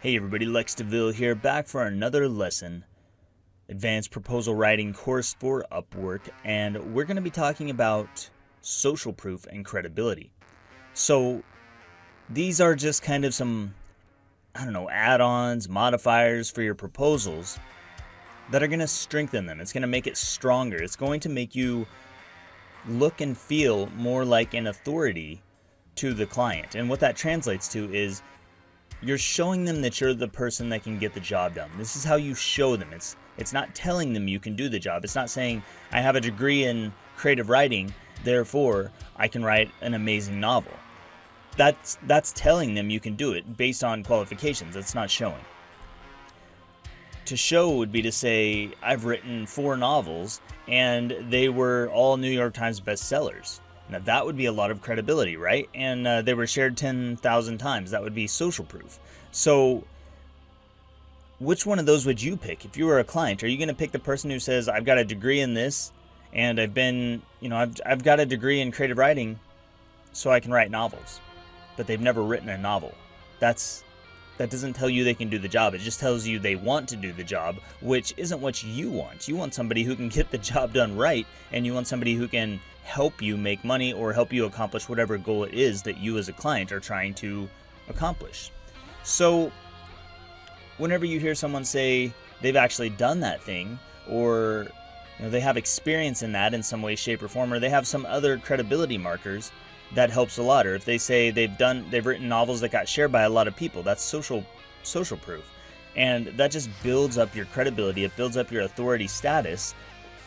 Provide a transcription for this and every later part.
Hey everybody, Lex DeVille here, back for another lesson. Advanced Proposal Writing course for Upwork, and we're going to be talking about social proof and credibility. So these are just kind of some, add-ons, modifiers for your proposals that are going to strengthen them. It's going to make it stronger. It's going to make you look and feel more like an authority to the client. And what that translates to is you're showing them that you're the person that can get the job done. This is how you show them. It's not telling them you can do the job. It's not saying, I have a degree in creative writing, therefore I can write an amazing novel. That's telling them you can do it based on qualifications. That's not showing. To show would be to say, I've written 4 novels and they were all New York Times bestsellers. Now that would be a lot of credibility, right? And they were shared 10,000 times. That would be social proof. So which one of those would you pick if you were a client? Are you going to pick the person who says, I've got a degree in this and I've got a degree in creative writing so I can write novels, but they've never written a novel? That doesn't tell you they can do the job. It just tells you they want to do the job, which isn't what you want. You want somebody who can get the job done right, and you want somebody who can help you make money or help you accomplish whatever goal it is that you as a client are trying to accomplish. So whenever you hear someone say they've actually done that thing, or they have experience in that in some way, shape, or form, or they have some other credibility markers, that helps a lot. Or if they say they've written novels that got shared by a lot of people, that's social proof. And that just builds up your credibility, it builds up your authority status,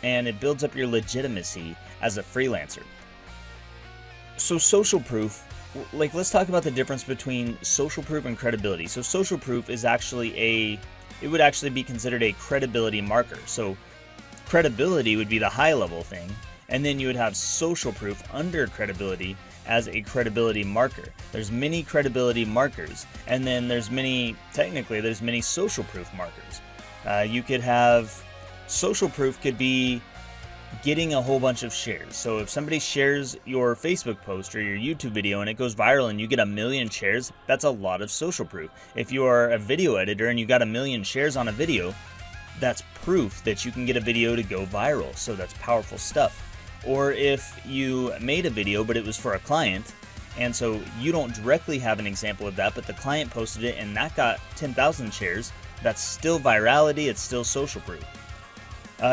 and it builds up your legitimacy as a freelancer. So social proof, let's talk about the difference between social proof and credibility. So social proof is it would actually be considered a credibility marker. So credibility would be the high level thing, and then you would have social proof under credibility as a credibility marker. There's many credibility markers, and then there's many social proof markers. You could have social proof could be getting a whole bunch of shares. So if somebody shares your Facebook post or your YouTube video and it goes viral and you get 1 million shares, that's a lot of social proof. If you are a video editor and you got 1 million shares on a video, that's proof that you can get a video to go viral. So that's powerful stuff. Or if you made a video but it was for a client, and so you don't directly have an example of that, but the client posted it and that got 10,000 shares, that's still virality, it's still social proof.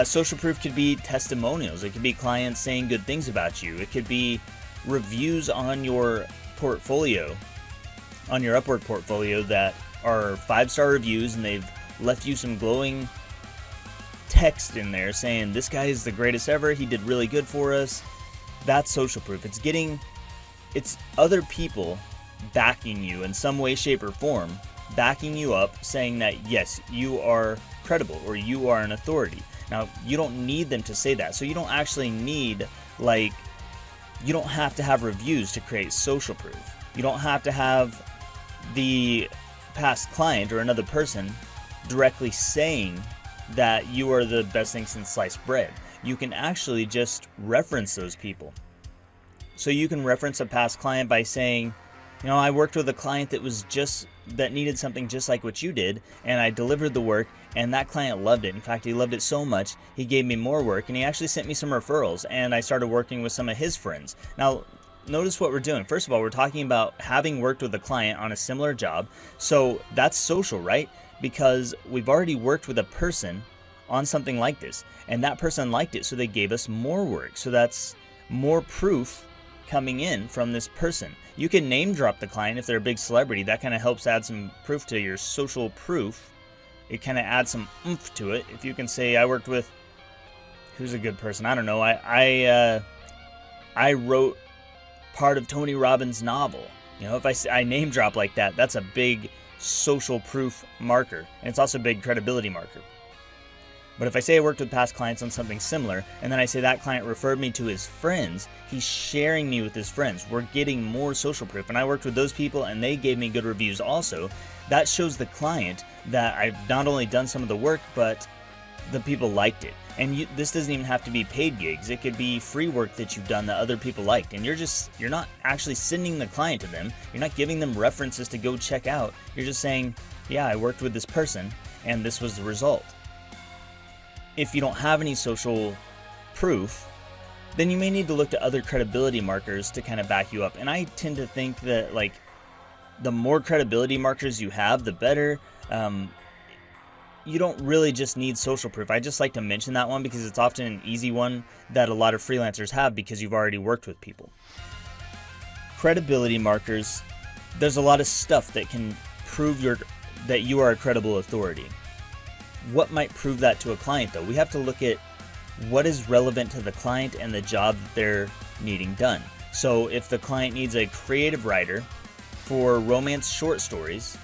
Social proof could be testimonials. It could be clients saying good things about you. It could be reviews on your portfolio, on your Upwork portfolio, that are 5-star reviews and they've left you some glowing text in there saying this guy is the greatest ever, he did really good for us. That's social proof. It's other people backing you in some way, shape, or form, backing you up, saying that yes, you are credible or you are an authority. Now you don't need them to say that, so you don't actually need, you don't have to have reviews to create social proof. You don't have to have the past client or another person directly saying that you are the best thing since sliced bread. You can actually just reference those people. So you can reference a past client by saying, I worked with a client that needed something just like what you did, and I delivered the work, and that client loved it. In fact, he loved it so much, he gave me more work, and he actually sent me some referrals, and I started working with some of his friends. Now, notice what we're doing. First of all, we're talking about having worked with a client on a similar job, so that's social, right? Because we've already worked with a person on something like this, and that person liked it, so they gave us more work. So that's more proof coming in from this person. You can name drop the client if they're a big celebrity. That kind of helps add some proof to your social proof. It kind of adds some oomph to it. If you can say, I worked with, who's a good person? I don't know. I wrote part of Tony Robbins' novel. If I name drop like that, that's a big social proof marker, and it's also a big credibility marker. But if I say I worked with past clients on something similar, and then I say that client referred me to his friends, he's sharing me with his friends. We're getting more social proof. And I worked with those people and they gave me good reviews also. That shows the client that I've not only done some of the work, but the people liked it. And this doesn't even have to be paid gigs. It could be free work that you've done that other people liked. And you're not actually sending the client to them. You're not giving them references to go check out. You're just saying, yeah, I worked with this person and this was the result. If you don't have any social proof, then you may need to look to other credibility markers to kind of back you up. And I tend to think that like the more credibility markers you have, the better. You don't really just need social proof. I just like to mention that one because it's often an easy one that a lot of freelancers have because you've already worked with people. Credibility markers, there's a lot of stuff that can prove that you are a credible authority. What might prove that to a client though? We have to look at what is relevant to the client and the job that they're needing done. So if the client needs a creative writer for romance short stories,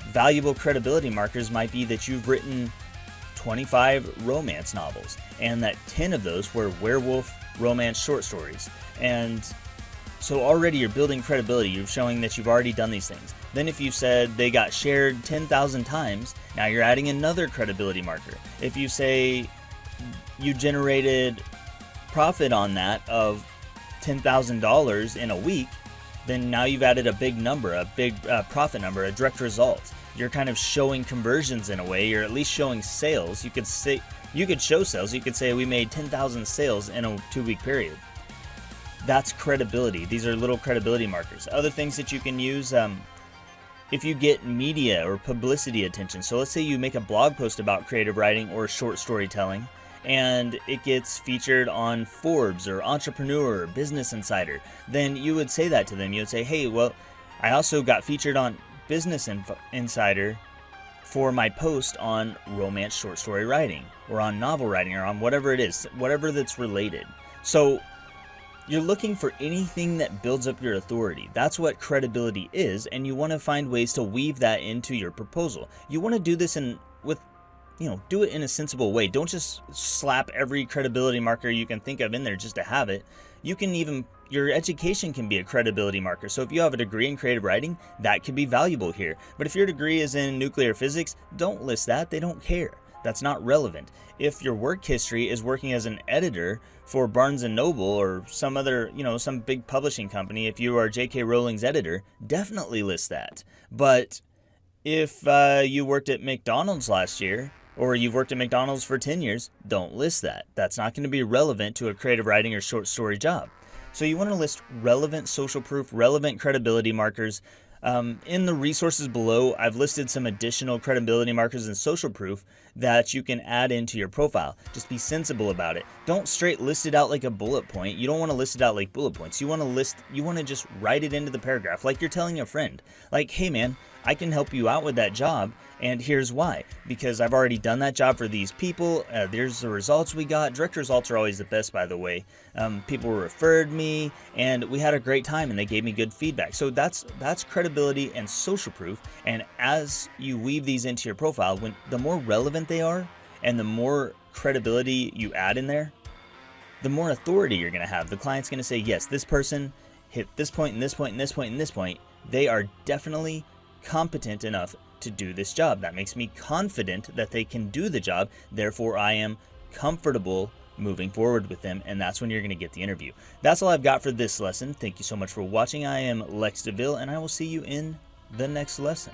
valuable credibility markers might be that you've written 25 romance novels and that 10 of those were werewolf romance short stories. And so already you're building credibility. You're showing that you've already done these things. Then if you said they got shared 10,000 times, now you're adding another credibility marker. If you say you generated profit on that of $10,000 in a week, then now you've added a big number, a big profit number, a direct result. You're kind of showing conversions in a way. You're at least showing sales. You could show sales. You could say we made 10,000 sales in a 2-week period. That's credibility. These are little credibility markers. Other things that you can use, if you get media or publicity attention. So let's say you make a blog post about creative writing or short storytelling, and it gets featured on Forbes or Entrepreneur or Business Insider, then you would say that to them. You would say, hey, well, I also got featured on Business Insider for my post on romance short story writing or on novel writing or on whatever it is, whatever that's related. So you're looking for anything that builds up your authority. That's what credibility is, and you want to find ways to weave that into your proposal. You want to do this do it in a sensible way. Don't just slap every credibility marker you can think of in there just to have it. Your education can be a credibility marker. So if you have a degree in creative writing, that could be valuable here. But if your degree is in nuclear physics, don't list that. They don't care. That's not relevant. If your work history is working as an editor for Barnes & Noble or some other, some big publishing company, if you are J.K. Rowling's editor, definitely list that. But if you worked at McDonald's last year, or you've worked at McDonald's for 10 years, don't list that. That's not going to be relevant to a creative writing or short story job. So you want to list relevant social proof, relevant credibility markers. In the resources below, I've listed some additional credibility markers and social proof that you can add into your profile. Just be sensible about it. Don't straight list it out like a bullet point. You don't want to list it out like bullet points. You want to just write it into the paragraph like you're telling a friend. Like, hey man, I can help you out with that job, and here's why. Because I've already done that job for these people. There's the results we got. Direct results are always the best, by the way. People referred me, and we had a great time, and they gave me good feedback. So that's credibility and social proof. And as you weave these into your profile, the more relevant they are, and the more credibility you add in there, the more authority you're going to have. The client's going to say, yes, this person hit this point, and this point, and this point, and this point. They are definitely competent enough to do this job. That makes me confident that they can do the job. Therefore, I am comfortable moving forward with them, and that's when you're going to get the interview. That's all I've got for this lesson. Thank you so much for watching. I am Lex DeVille, and I will see you in the next lesson.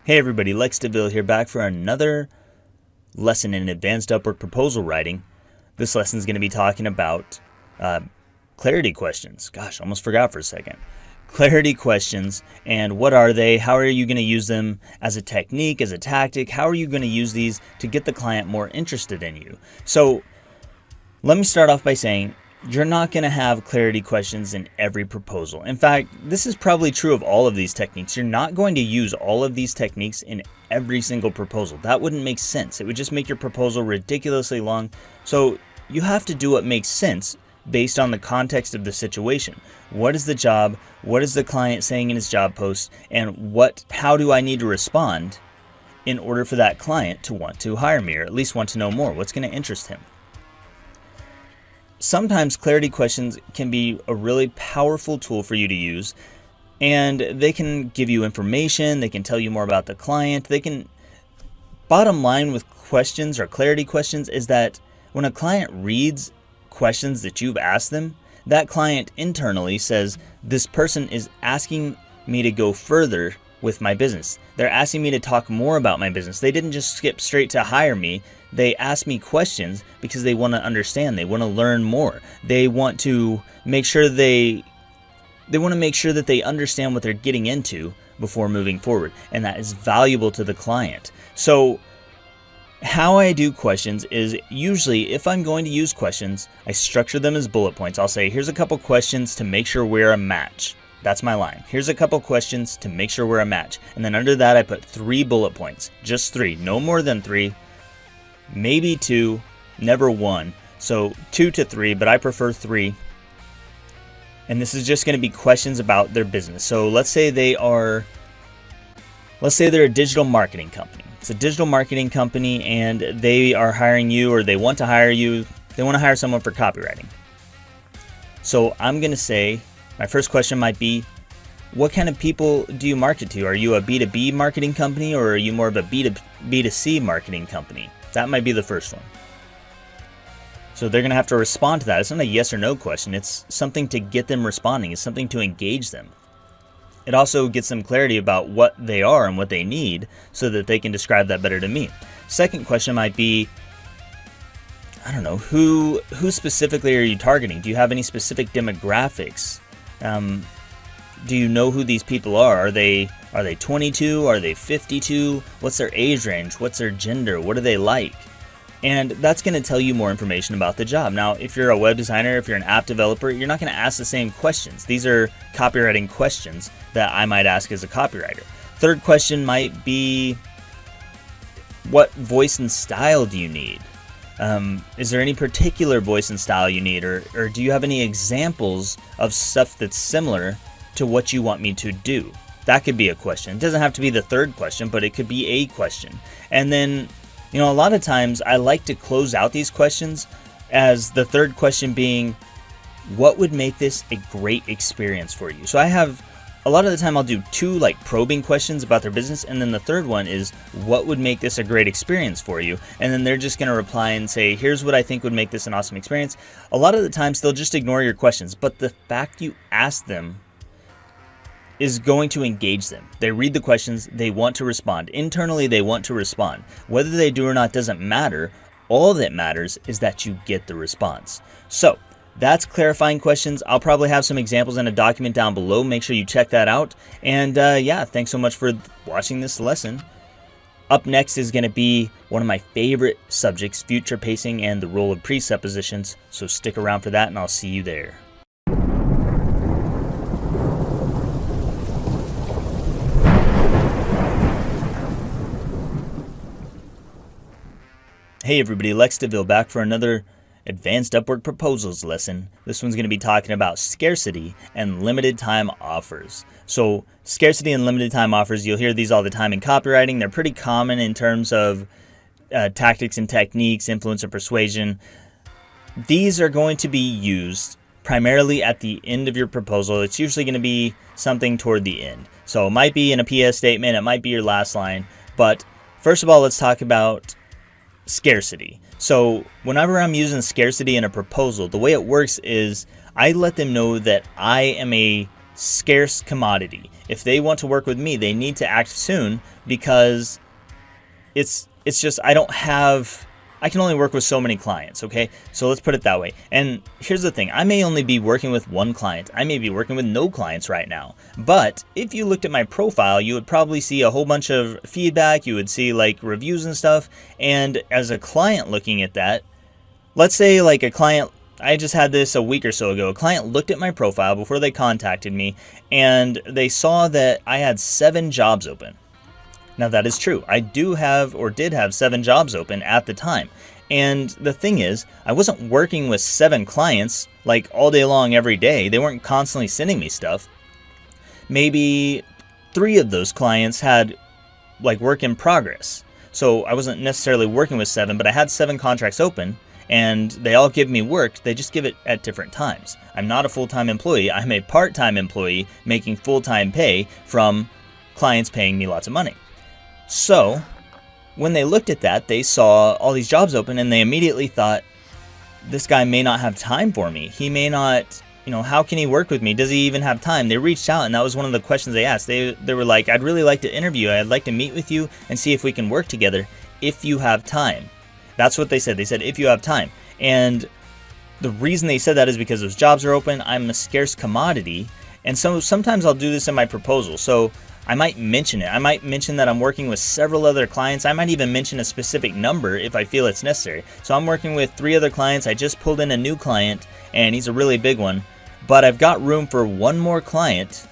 Hey everybody, Lex DeVille here, back for another lesson in advanced Upwork proposal writing. This lesson is going to be talking about clarity questions. Gosh, almost forgot for a second. Clarity questions, and what are they? How are you going to use them as a technique, as a tactic? How are you going to use these to get the client more interested in you? So let me start off by saying you're not going to have clarity questions in every proposal. In fact, this is probably true of all of these techniques. You're not going to use all of these techniques in every single proposal. That wouldn't make sense. It would just make your proposal ridiculously long. So you have to do what makes sense based on the context of the situation. What is the job? What is the client saying in his job post? And how do I need to respond in order for that client to want to hire me, or at least want to know more? What's going to interest him? sometimes clarity questions can be a really powerful tool for you to use, and they can give you information, they can tell you more about the client. Bottom line with questions or clarity questions is that when a client reads questions that you've asked them, that client internally says, this person is asking me to go further with my business. They're asking me to talk more about my business. They didn't just skip straight to hire me. They asked me questions because they want to understand. They want to learn more. They want to make sure that they understand what they're getting into before moving forward, and that is valuable to the client. So how I do questions is usually, if I'm going to use questions, I structure them as bullet points. I'll say, here's a couple questions to make sure we're a match. That's my line. Here's a couple questions to make sure we're a match. And then under that, I put 3 bullet points. Just 3, no more than 3, maybe 2, never 1. So 2 to 3, but I prefer 3. And this is just going to be questions about their business. So let's say they're a digital marketing company. It's a digital marketing company and they are hiring you, or they want to hire you. They want to hire someone for copywriting. So I'm going to say, my first question might be, what kind of people do you market to? Are you a B2B marketing company, or are you more of a B2C marketing company? That might be the first one. So they're going to have to respond to that. It's not a yes or no question. It's something to get them responding. It's something to engage them. It also gets them clarity about what they are and what they need so that they can describe that better to me. Second question might be, I don't know, who specifically are you targeting? Do you have any specific demographics? Do you know who these people are? Are they 22? Are they 52? What's their age range? What's their gender? What do they like? And that's going to tell you more information about the job. Now, if you're a web designer, if you're an app developer, you're not going to ask the same questions. These are copywriting questions that I might ask as a copywriter. Third question might be, what voice and style do you need? Is there any particular voice and style you need, or do you have any examples of stuff that's similar to what you want me to do? That could be a question. It doesn't have to be the third question, but it could be a question. And then, a lot of times I like to close out these questions as the third question being, what would make this a great experience for you? So a lot of the time I'll do 2 probing questions about their business, and then the third one is, what would make this a great experience for you? And then they're just going to reply and say, here's what I think would make this an awesome experience. A lot of the times they'll just ignore your questions, but the fact you ask them is going to engage them. They read the questions, they want to respond. Internally, they want to respond. Whether they do or not doesn't matter. All that matters is that you get the response. So that's clarifying questions. I'll probably have some examples in a document down below. Make sure you check that out. And yeah, thanks so much for watching this lesson. Up next is going to be one of my favorite subjects, future pacing and the role of presuppositions. So stick around for that and I'll see you there. Hey everybody, Lex DeVille back for another Advanced Upwork Proposals lesson. This one's going to be talking about scarcity and limited time offers. So scarcity and limited time offers, you'll hear these all the time in copywriting. They're pretty common in terms of tactics and techniques, influence and persuasion. These are going to be used primarily at the end of your proposal. It's usually going to be something toward the end. So it might be in a PS statement, it might be your last line. But first of all, let's talk about scarcity. So whenever I'm using scarcity in a proposal, the way it works is I let them know that I am a scarce commodity. If they want to work with me, they need to act soon, because it's just I can only work with so many clients, okay? So let's put it that way. And here's the thing, I may only be working with one client. I may be working with no clients right now. But if you looked at my profile, you would probably see a whole bunch of feedback. You would see reviews and stuff. And as a client looking at that, let's say a client, I just had this a week or so ago. A client looked at my profile before they contacted me, and they saw that I had 7 jobs open. Now that is true. I did have 7 jobs open at the time. And the thing is, I wasn't working with 7 clients all day long every day. They weren't constantly sending me stuff. Maybe 3 of those clients had work in progress. So I wasn't necessarily working with 7, but I had 7 contracts open, and they all give me work. They just give it at different times. I'm not a full-time employee. I'm a part-time employee making full-time pay from clients paying me lots of money. So when they looked at that, they saw all these jobs open and they immediately thought, this guy may not have time for me. He may not, how can he work with me? Does he even have time? They reached out, and that was one of the questions they asked. They were like, I'd really like to interview you. I'd like to meet with you and see if we can work together if you have time. That's what they said. They said, if you have time. And the reason they said that is because those jobs are open. I'm a scarce commodity. And so sometimes I'll do this in my proposal. So I might mention it. I might mention that I'm working with several other clients. I might even mention a specific number if I feel it's necessary. So I'm working with 3 other clients. I just pulled in a new client, and he's a really big one. But I've got room for one more client.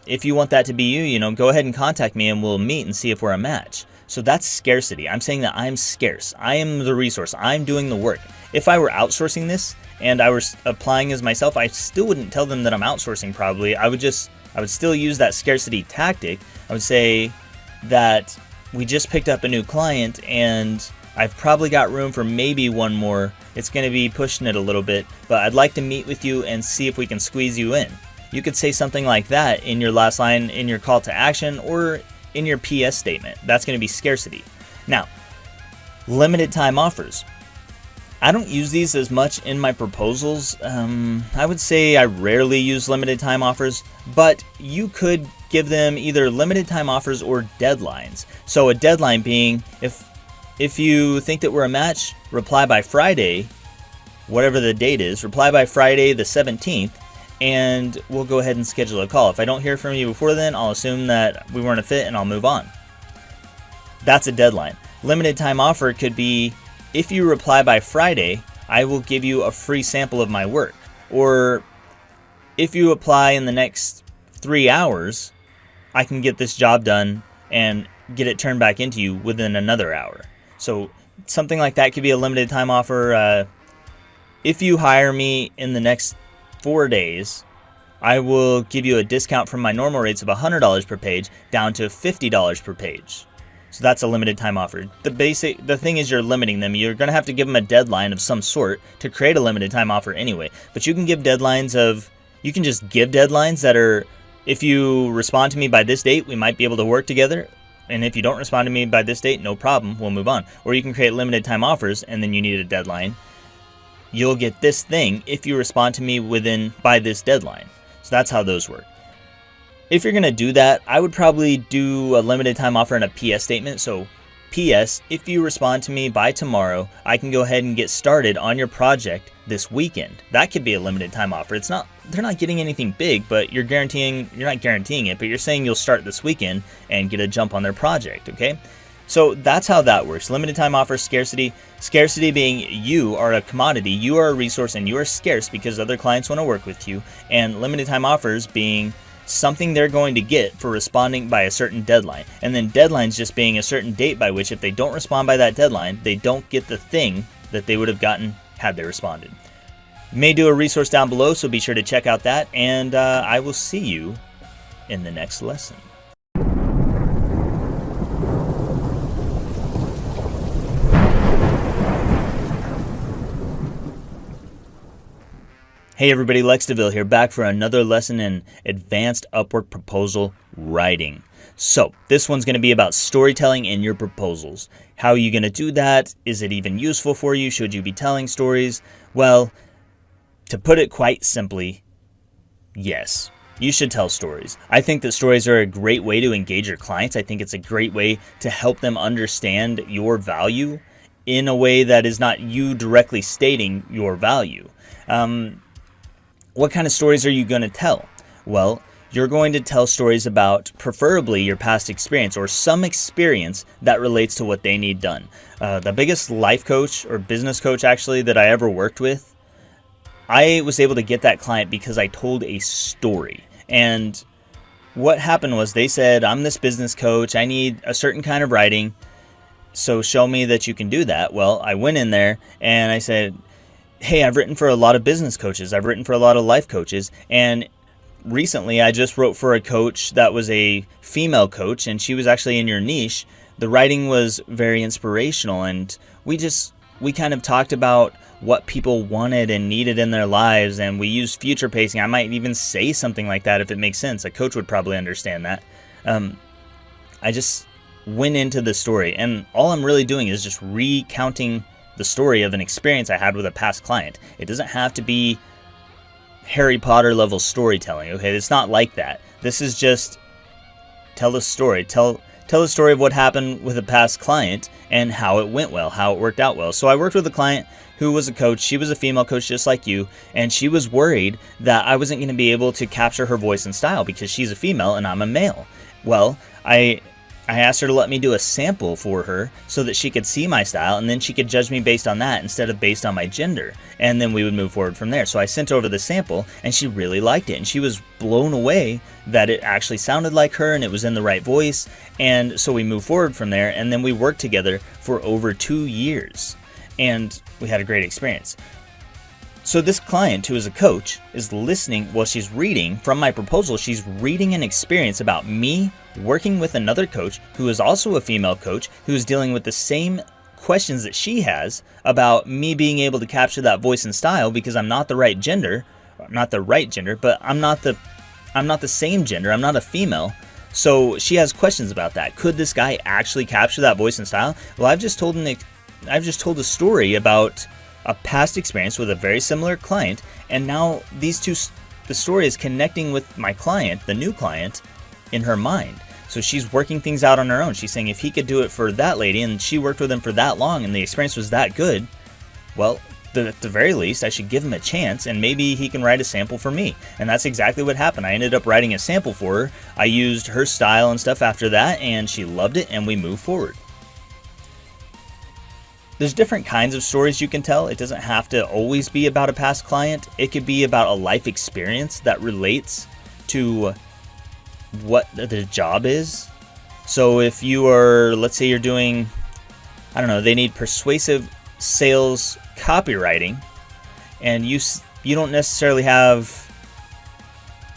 If you want that to be you, go ahead and contact me and we'll meet and see if we're a match. So that's scarcity. I'm saying that I'm scarce. I am the resource. I'm doing the work. If I were outsourcing this and I was applying as myself, I still wouldn't tell them that I'm outsourcing probably. I would still use that scarcity tactic. I would say that we just picked up a new client and I've probably got room for maybe one more. It's going to be pushing it a little bit, but I'd like to meet with you and see if we can squeeze you in. You could say something like that in your last line, in your call to action, or in your PS statement. That's going to be scarcity. Now, limited time offers. I don't use these as much in my proposals. I would say I rarely use limited time offers, but you could give them either limited time offers or deadlines. So a deadline being, if you think that we're a match, reply by Friday, whatever the date is, reply by Friday the 17th, and we'll go ahead and schedule a call. If I don't hear from you before then, I'll assume that we weren't a fit and I'll move on. That's a deadline. Limited time offer could be, if you reply by Friday, I will give you a free sample of my work. Or if you apply in the next 3 hours, I can get this job done and get it turned back into you within another hour. So something like that could be a limited time offer. If you hire me in the next 4 days, I will give you a discount from my normal rates of $100 per page down to $50 per page. So that's a limited time offer. The thing is, you're limiting them. You're going to have to give them a deadline of some sort to create a limited time offer anyway. But you can give deadlines you can just give deadlines that are, if you respond to me by this date, we might be able to work together. And if you don't respond to me by this date, no problem, we'll move on. Or you can create limited time offers and then you need a deadline. You'll get this thing if you respond to me by this deadline. So that's how those work. If you're going to do that, I would probably do a limited time offer and a PS statement. So PS, if you respond to me by tomorrow, I can go ahead and get started on your project this weekend. That could be a limited time offer. They're not getting anything big, but you're not guaranteeing it, but you're saying you'll start this weekend and get a jump on their project, okay? So that's how that works. Limited time offer, scarcity. Scarcity being you are a commodity, you are a resource, and you are scarce because other clients want to work with you. And limited time offers being something they're going to get for responding by a certain deadline. And then deadlines just being a certain date by which if they don't respond by that deadline, they don't get the thing that they would have gotten had they responded. May do a resource down below, so be sure to check out that, and I will see you in the next lesson. Hey everybody, Lex DeVille here, back for another lesson in advanced Upwork proposal writing. So this one's going to be about storytelling in your proposals. How are you going to do that? Is it even useful for you? Should you be telling stories? Well, to put it quite simply, yes, you should tell stories. I think that stories are a great way to engage your clients. I think it's a great way to help them understand your value in a way that is not you directly stating your value. What kind of stories are you going to tell? Well, you're going to tell stories about preferably your past experience or some experience that relates to what they need done. The biggest life coach or business coach actually that I ever worked with, I was able to get that client because I told a story. And what happened was they said, I'm this business coach, I need a certain kind of writing, so show me that you can do that. Well, I went in there and I said, hey, I've written for a lot of business coaches. I've written for a lot of life coaches. And recently I just wrote for a coach that was a female coach, and she was actually in your niche. The writing was very inspirational, and we just we kind of talked about what people wanted and needed in their lives, and we used future pacing. I might even say something like that if it makes sense. A coach would probably understand that. I just went into the story, and all I'm really doing is just recounting the story of an experience I had with a past client. It doesn't have to be Harry Potter level storytelling, okay? It's not like that. This is just tell the story. Tell the story of what happened with a past client and how it went well, how it worked out well. So I worked with a client who was a coach. She was a female coach just like you, and she was worried that I wasn't going to be able to capture her voice and style because she's a female and I'm a male. Well, I asked her to let me do a sample for her so that she could see my style, and then she could judge me based on that instead of based on my gender. And then we would move forward from there. So I sent over the sample, and she really liked it. And she was blown away that it actually sounded like her and it was in the right voice. And so we moved forward from there, and then we worked together for over 2 years. And we had a great experience. So this client, who is a coach, is listening while she's reading from my proposal. She's reading an experience about me working with another coach who is also a female coach who is dealing with the same questions that she has about me being able to capture that voice and style because I'm not the right gender, but I'm not the same gender. I'm not a female. So she has questions about that. Could this guy actually capture that voice and style? Well, I've just told a story about a past experience with a very similar client, and now the story is connecting with my client, the new client, in her mind. So she's working things out on her own. She's saying if he could do it for that lady and she worked with him for that long and the experience was that good, well, at the very least, I should give him a chance and maybe he can write a sample for me. And that's exactly what happened. I ended up writing a sample for her. I used her style and stuff after that, and she loved it, and we moved forward. There's different kinds of stories you can tell. It doesn't have to always be about a past client. It could be about a life experience that relates to what the job is. So if you are, let's say you're doing, I don't know, they need persuasive sales copywriting, and you don't necessarily have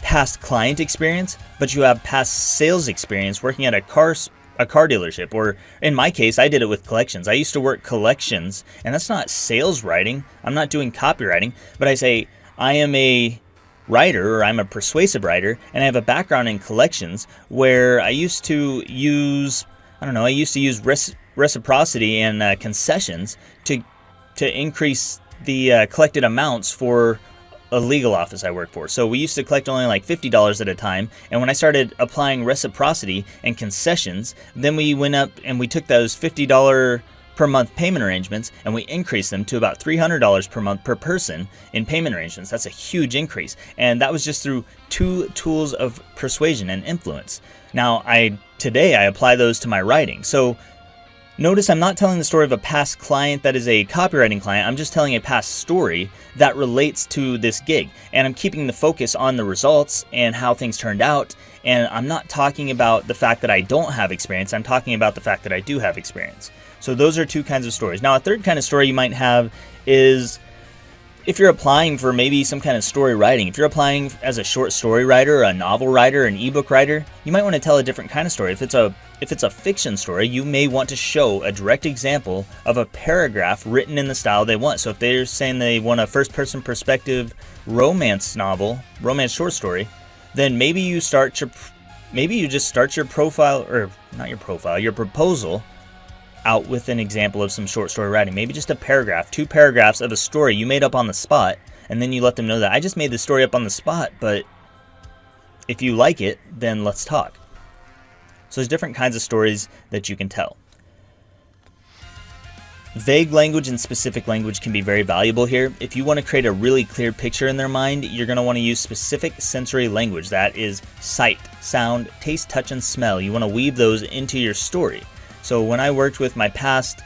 past client experience, but you have past sales experience working at a car dealership, or in my case, I did it with collections. I used to work collections, and that's not sales writing. I'm not doing copywriting, but I say I am a writer, or I'm a persuasive writer, and I have a background in collections where I used to use, reciprocity and concessions to increase the collected amounts for a legal office I work for. So we used to collect only like $50 at a time, and when I started applying reciprocity and concessions, then we went up and we took those $50 per month payment arrangements and we increased them to about $300 per month per person in payment arrangements. That's a huge increase, and that was just through 2 tools of persuasion and influence. Now today I apply those to my writing. So notice I'm not telling the story of a past client that is a copywriting client. I'm just telling a past story that relates to this gig. And I'm keeping the focus on the results and how things turned out. And I'm not talking about the fact that I don't have experience. I'm talking about the fact that I do have experience. So those are 2 kinds of stories. Now, a third kind of story you might have is if you're applying for maybe some kind of story writing. If you're applying as a short story writer, a novel writer, an ebook writer, you might want to tell a different kind of story. If it's a fiction story, you may want to show a direct example of a paragraph written in the style they want. So if they're saying they want a first-person perspective romance novel, romance short story, then maybe you just start your profile, or not your profile, your proposal out with an example of some short story writing. Maybe just a paragraph, 2 paragraphs of a story you made up on the spot, and then you let them know that I just made the story up on the spot, but if you like it, then let's talk. So there's different kinds of stories that you can tell. Vague language and specific language can be very valuable here. If you want to create a really clear picture in their mind, you're going to want to use specific sensory language. That is sight, sound, taste, touch, and smell. You want to weave those into your story. So when I worked with my past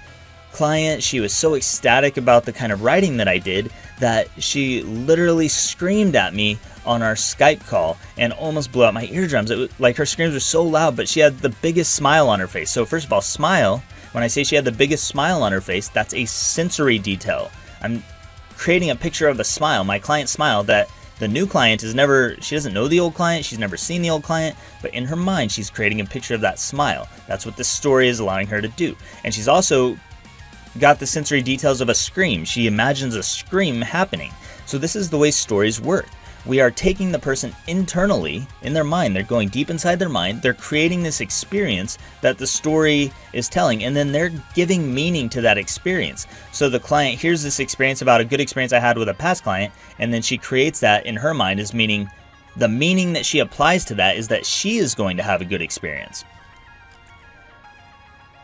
client, she was so ecstatic about the kind of writing that I did that she literally screamed at me on our Skype call and almost blew out my eardrums. It was like her screams were so loud, but she had the biggest smile on her face. So first of all, smile. When I say she had the biggest smile on her face, that's a sensory detail. I'm creating a picture of a smile, my client's smile, that the new client she doesn't know the old client, she's never seen the old client, but in her mind, she's creating a picture of that smile. That's what this story is allowing her to do. And she's also got the sensory details of a scream. She imagines a scream happening. So this is the way stories work. We are taking the person internally in their mind. They're going deep inside their mind. They're creating this experience that the story is telling, and then they're giving meaning to that experience. So the client hears this experience about a good experience I had with a past client, and then she creates that in her mind as meaning. The meaning that she applies to that is that she is going to have a good experience.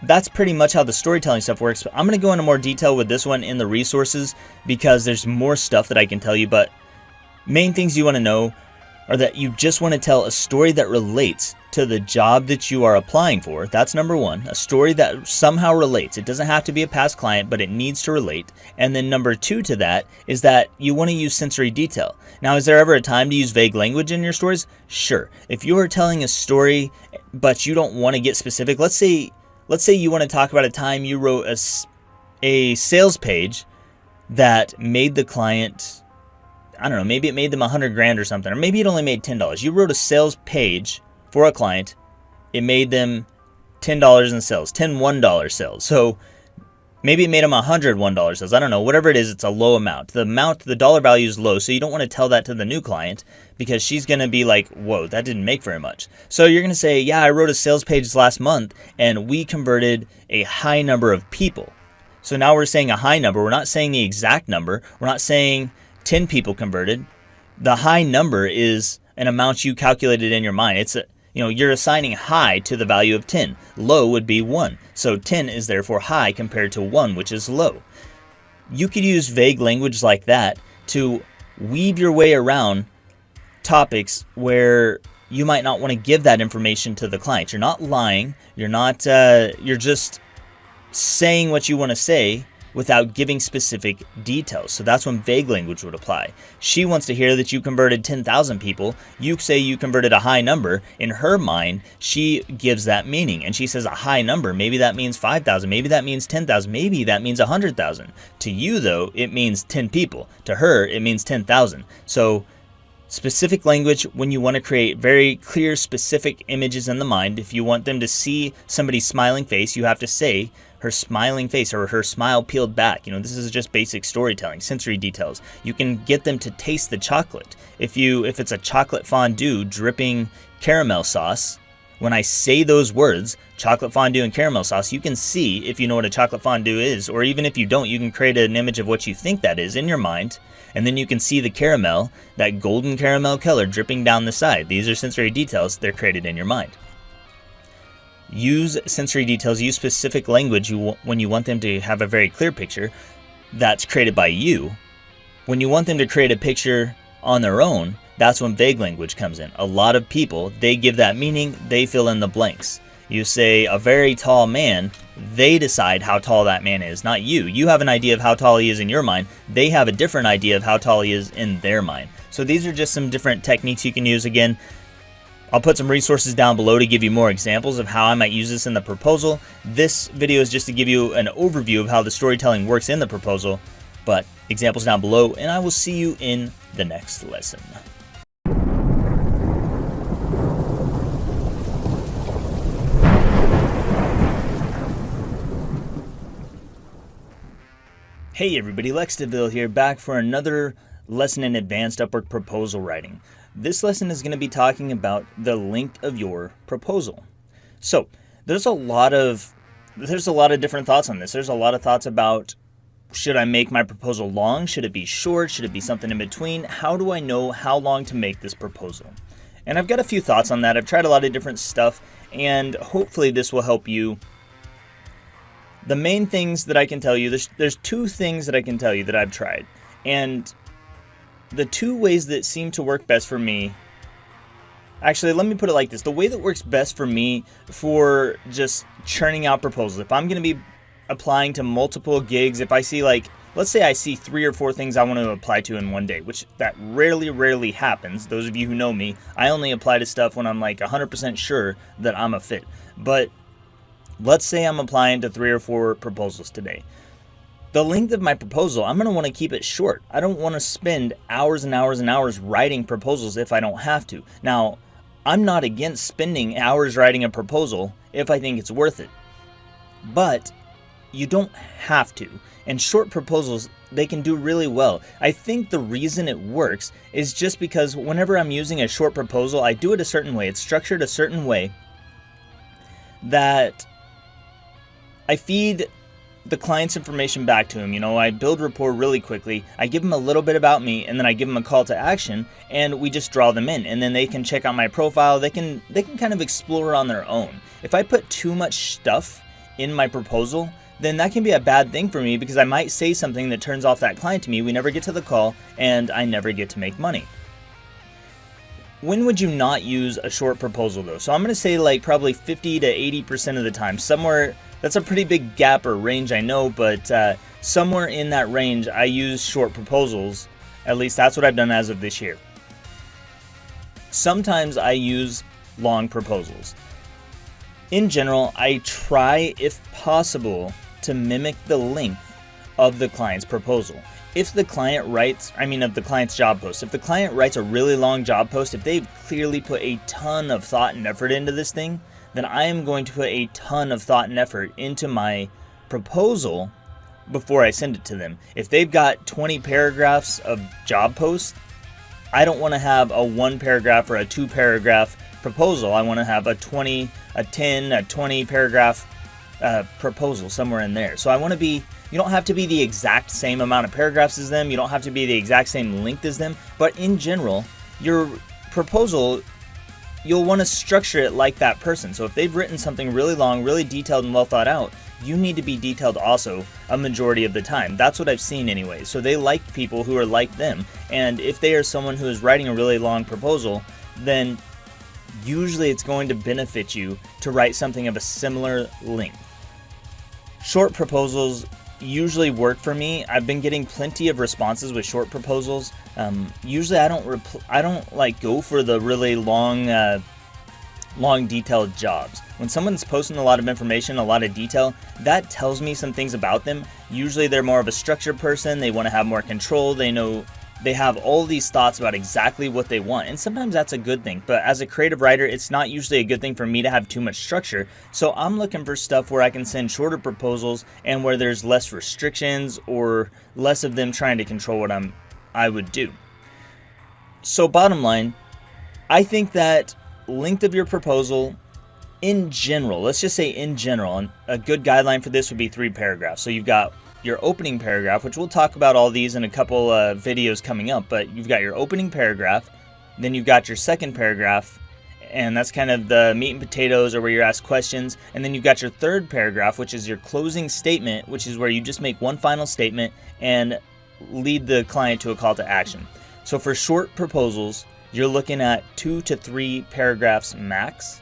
That's pretty much how the storytelling stuff works. I'm going to go into more detail with this one in the resources because there's more stuff that I can tell you, but main things you want to know are that you just want to tell a story that relates to the job that you are applying for. That's number one, a story that somehow relates. It doesn't have to be a past client, but it needs to relate. And then number two to that is that you want to use sensory detail. Now, is there ever a time to use vague language in your stories? Sure. If you are telling a story, but you don't want to get specific, let's say you want to talk about a time you wrote a sales page that made the client, I don't know, maybe it made them $100,000 or something, or maybe it only made $10. You wrote a sales page for a client. It made them $10 in sales, $10 $1 sales. So maybe it made them $101 sales. I don't know, whatever it is, it's a low amount. The dollar value is low, so you don't want to tell that to the new client because she's going to be like, whoa, that didn't make very much. So you're going to say, yeah, I wrote a sales page last month and we converted a high number of people. So now we're saying a high number. We're not saying the exact number. We're not saying 10 people converted. The high number is an amount you calculated in your mind. You're assigning high to the value of 10. Low would be 1. So 10 is therefore high compared to 1, which is low. You could use vague language like that to weave your way around topics where you might not want to give that information to the client. You're not lying. You're just saying what you want to say without giving specific details. So that's when vague language would apply. She wants to hear that you converted 10,000 people. You say you converted a high number. In her mind, she gives that meaning. And she says a high number. Maybe that means 5,000. Maybe that means 10,000. Maybe that means 100,000. To you, though, it means 10 people. To her, it means 10,000. So specific language when you want to create very clear, specific images in the mind. If you want them to see somebody's smiling face, you have to say her smiling face or her smile peeled back. This is just basic storytelling, sensory details. You can get them to taste the chocolate. If it's a chocolate fondue dripping caramel sauce, when I say those words, chocolate fondue and caramel sauce, you can see if you know what a chocolate fondue is, or even if you don't, you can create an image of what you think that is in your mind, and then you can see the caramel, that golden caramel color dripping down the side. These are sensory details. They're created in your mind. Use sensory details, use specific language when you want them to have a very clear picture that's created by you. When you want them to create a picture on their own, that's when vague language comes in. A lot of people, they give that meaning, they fill in the blanks. You say a very tall man, they decide how tall that man is, not you. You have an idea of how tall he is in your mind. They have a different idea of how tall he is in their mind. So these are just some different techniques you can use. Again, I'll put some resources down below to give you more examples of how I might use this in the proposal. This video is just to give you an overview of how the storytelling works in the proposal, but examples down below, and I will see you in the next lesson. Hey everybody, Lex DeVille here, back for another lesson in advanced Upwork proposal writing. This lesson is going to be talking about the length of your proposal. So there's a lot of different thoughts on this. There's a lot of thoughts about, should I make my proposal long? Should it be short? Should it be something in between? How do I know how long to make this proposal? And I've got a few thoughts on that. I've tried a lot of different stuff, and hopefully this will help you. The main things that I can tell you, there's two things that I can tell you that I've tried. And the two ways that seem to work best for me, actually, let me put it like this. The way that works best for me for just churning out proposals, if I'm going to be applying to multiple gigs, if I see let's say I see 3 or 4 things I want to apply to in one day, which that rarely happens. Those of you who know me, I only apply to stuff when I'm 100% sure that I'm a fit. But let's say I'm applying to 3 or 4 proposals today. The length of my proposal, I'm going to want to keep it short. I don't want to spend hours and hours and hours writing proposals if I don't have to. Now, I'm not against spending hours writing a proposal if I think it's worth it. But you don't have to. And short proposals, they can do really well. I think the reason it works is just because whenever I'm using a short proposal, I do it a certain way. It's structured a certain way that I feed the client's information back to him. I build rapport really quickly. I give them a little bit about me, and then I give them a call to action, and we just draw them in. And then they can check out my profile. They can kind of explore on their own. If I put too much stuff in my proposal, then that can be a bad thing for me, because I might say something that turns off that client to me. We never get to the call, and I never get to make money. When would you not use a short proposal though? So I'm going to say like probably 50 to 80% of the time. Somewhere, that's a pretty big gap or range, I know, but somewhere in that range I use short proposals. At least that's what I've done as of this year. Sometimes I use long proposals. In general, I try, if possible, to mimic the length of the client's proposal. If the client writes, of the client's job post, if the client writes a really long job post, if they've clearly put a ton of thought and effort into this thing, then I am going to put a ton of thought and effort into my proposal before I send it to them. If they've got 20 paragraphs of job post, I don't want to have a 1 paragraph or a 2 paragraph proposal. I want to have a 20, a 10, a 20 paragraph proposal somewhere in there. So I want to be, you don't have to be the exact same amount of paragraphs as them. You don't have to be the exact same length as them. But in general, your proposal, you'll want to structure it like that person. So if they've written something really long, really detailed and well thought out, you need to be detailed also a majority of the time. That's what I've seen anyway. So they like people who are like them. And if they are someone who is writing a really long proposal, then usually it's going to benefit you to write something of a similar length. Short proposals usually work for me. I've been getting plenty of responses with short proposals. Usually I don't like go for the really long detailed jobs. When someone's posting a lot of information, a lot of detail, that tells me some things about them. Usually they're more of a structured person. They want to have more control. They have all these thoughts about exactly what they want. And sometimes that's a good thing. But as a creative writer, it's not usually a good thing for me to have too much structure. So I'm looking for stuff where I can send shorter proposals and where there's less restrictions or less of them trying to control what I would do. So bottom line, I think that length of your proposal in general, let's just say in general, and a good guideline for this would be 3 paragraphs. So you've got your opening paragraph, which we'll talk about all these in a couple videos coming up, but you've got your opening paragraph, then you've got your second paragraph, and that's kind of the meat and potatoes or where you're asked questions, and then you've got your third paragraph, which is your closing statement, which is where you just make one final statement and lead the client to a call to action. So for short proposals, you're looking at 2 to 3 paragraphs max,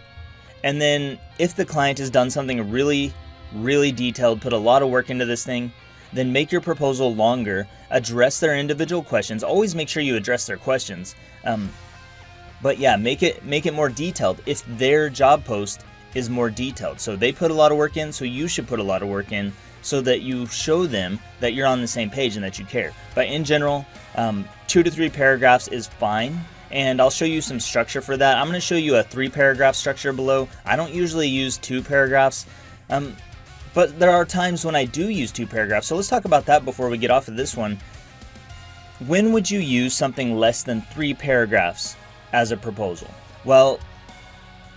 and then if the client has done something really, really detailed, put a lot of work into this thing, then make your proposal longer, address their individual questions. Always make sure you address their questions. But yeah, make it more detailed if their job post is more detailed. So they put a lot of work in, so you should put a lot of work in so that you show them that you're on the same page and that you care. But in general, 2 to 3 paragraphs is fine. And I'll show you some structure for that. I'm going to show you a 3 paragraph structure below. I don't usually use 2 paragraphs. But there are times when I do use 2 paragraphs. So let's talk about that before we get off of this one. When would you use something less than 3 paragraphs as a proposal? Well,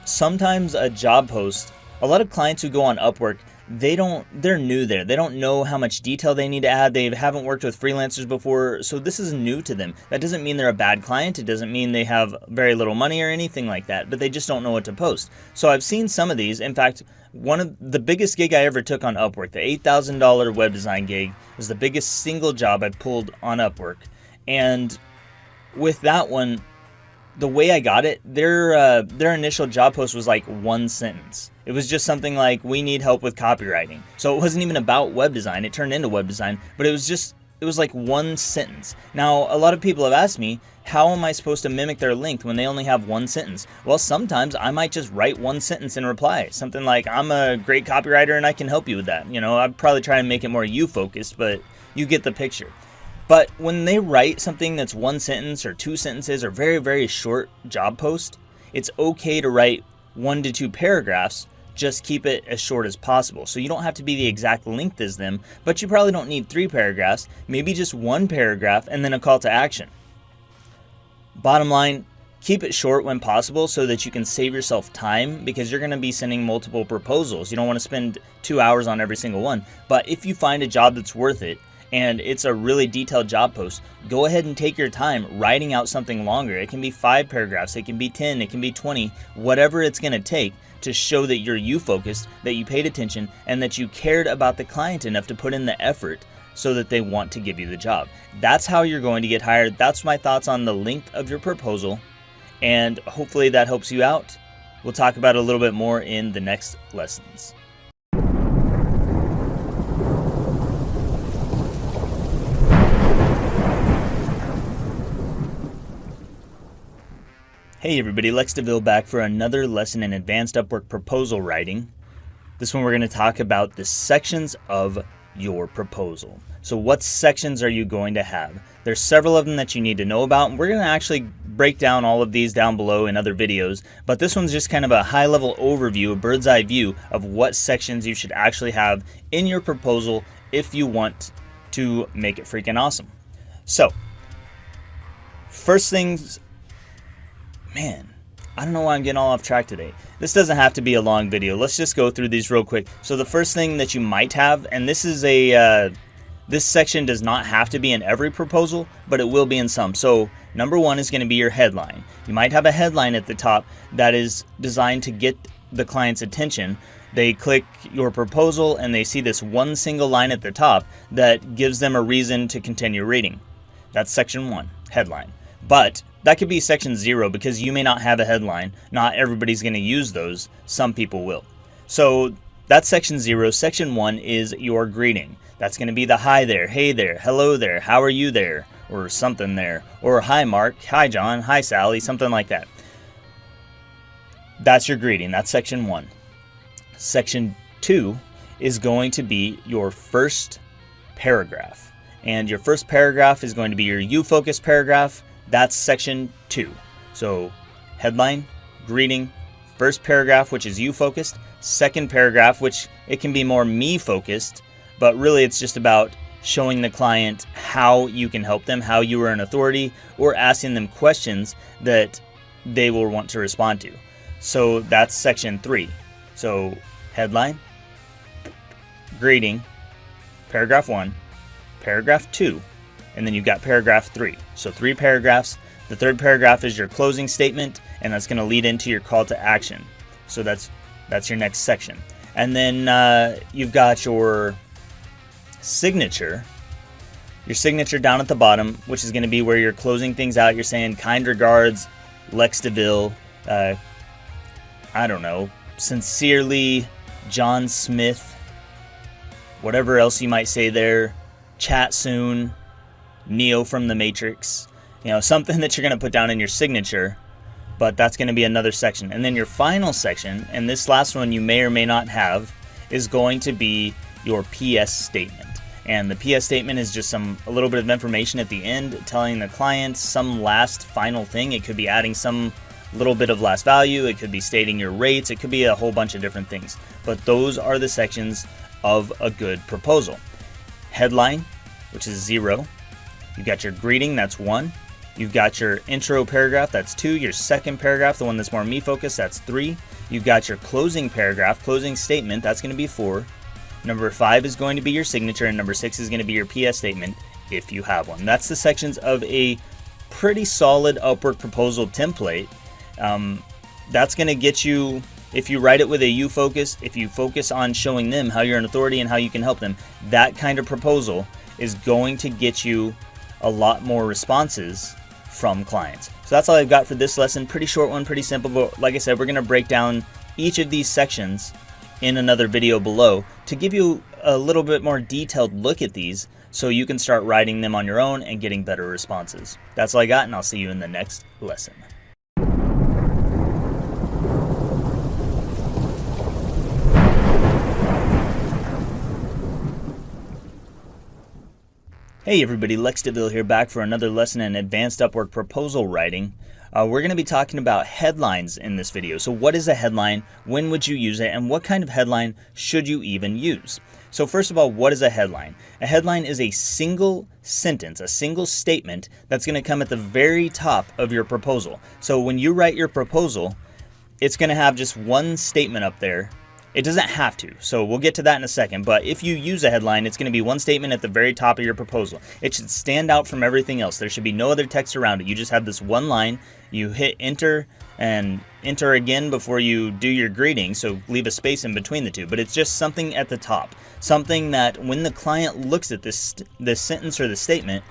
sometimes a job post, a lot of clients who go on Upwork, they're new there. They don't know how much detail they need to add. They haven't worked with freelancers before, so this is new to them. That doesn't mean they're a bad client. It doesn't mean they have very little money or anything like that, but they just don't know what to post. So I've seen some of these. In fact, one of the biggest gig I ever took on Upwork, the $8,000 web design gig, was the biggest single job I pulled on Upwork. And with that one, the way I got it, their initial job post was like 1 sentence. It was just something like, we need help with copywriting. So it wasn't even about web design. It turned into web design, but it was like 1 sentence. Now, a lot of people have asked me, how am I supposed to mimic their length when they only have 1 sentence? Well, sometimes I might just write 1 sentence in reply. Something like, I'm a great copywriter and I can help you with that. I'd probably try and make it more you focused, but you get the picture. But when they write something that's 1 sentence or 2 sentences or very, very short job post, it's okay to write 1 to 2 paragraphs just keep it as short as possible. So you don't have to be the exact length as them, but you probably don't need 3 paragraphs, maybe just 1 paragraph and then a call to action. Bottom line, keep it short when possible so that you can save yourself time, because you're going to be sending multiple proposals. You don't want to spend 2 hours on every single one. But if you find a job that's worth it and it's a really detailed job post, go ahead and take your time writing out something longer. It can be 5 paragraphs, it can be 10, it can be 20, whatever it's going to take to show that you're you focused, that you paid attention, and that you cared about the client enough to put in the effort so that they want to give you the job. That's how you're going to get hired. That's my thoughts on the length of your proposal, and hopefully that helps you out. We'll talk about it a little bit more in the next lessons. Hey everybody, Lex DeVille back for another lesson in advanced Upwork proposal writing. This one we're going to talk about the sections of your proposal. So what sections are you going to have? There's several of them that you need to know about, and we're going to actually break down all of these down below in other videos, but this one's just kind of a high-level overview, a bird's eye view of what sections you should actually have in your proposal if you want to make it freaking awesome. So, first things, man, I don't know why I'm getting all off track today. This doesn't have to be a long video. Let's just go through these real quick. So the first thing that you might have, and this is this section does not have to be in every proposal, but it will be in some. So number 1 is going to be your headline. You might have a headline at the top that is designed to get the client's attention. They click your proposal and they see this one single line at the top that gives them a reason to continue reading. That's section 1, headline. But that could be section 0 because you may not have a headline. Not everybody's going to use those. Some people will. So that's section 0. Section 1 is your greeting. That's going to be the hi there, hey there, hello there, how are you there, or something there. Or hi Mark, hi John, hi Sally, something like that. That's your greeting. That's section 1. Section 2 is going to be your first paragraph. And your first paragraph is going to be your you-focused paragraph. That's section 2. So headline, greeting, first paragraph, which is you-focused, second paragraph, which it can be more me-focused, but really it's just about showing the client how you can help them, how you are an authority, or asking them questions that they will want to respond to. So that's section 3. So headline, greeting, paragraph 1, paragraph 2, and then you've got paragraph 3. So 3 paragraphs. The third paragraph is your closing statement, and that's going to lead into your call to action. So that's your next section. And then you've got your signature down at the bottom, which is going to be where you're closing things out. You're saying kind regards, Lex DeVille, I don't know, sincerely, John Smith, whatever else you might say there, chat soon, Neo from the Matrix, something that you're going to put down in your signature, but that's going to be another section. And then your final section, and this last one you may or may not have, is going to be your PS statement. And the PS statement is just a little bit of information at the end telling the client some last final thing. It could be adding some little bit of last value, it could be stating your rates, it could be a whole bunch of different things. But those are the sections of a good proposal. Headline, which is 0. You've got your greeting, that's 1. You've got your intro paragraph, that's 2. Your second paragraph, the one that's more me focused, that's 3. You've got your closing paragraph, closing statement, that's going to be 4. Number 5 is going to be your signature, and number 6 is going to be your PS statement if you have one. That's the sections of a pretty solid Upwork proposal template. That's going to get you, if you write it with a you focus, if you focus on showing them how you're an authority and how you can help them, that kind of proposal is going to get you a lot more responses from clients. So that's all I've got for this lesson. Pretty short one, pretty simple, but like I said, we're going to break down each of these sections in another video below to give you a little bit more detailed look at these so you can start writing them on your own and getting better responses. That's all I got, and I'll see you in the next lesson. Hey everybody, Lex DeVille here, back for another lesson in advanced Upwork proposal writing. We're going to be talking about headlines in this video. So what is a headline? When would you use it? And what kind of headline should you even use? So first of all, what is a headline? A headline is a single sentence, a single statement that's going to come at the very top of your proposal. So when you write your proposal, it's going to have just one statement up there. It doesn't have to, so we'll get to that in a second, but if you use a headline, it's going to be one statement at the very top of your proposal. It should stand out from everything else. There should be no other text around it. You just have this one line, you hit enter and enter again before you do your greeting, so leave a space in between the two, but it's just something at the top. Something that when the client looks at this sentence or the statement,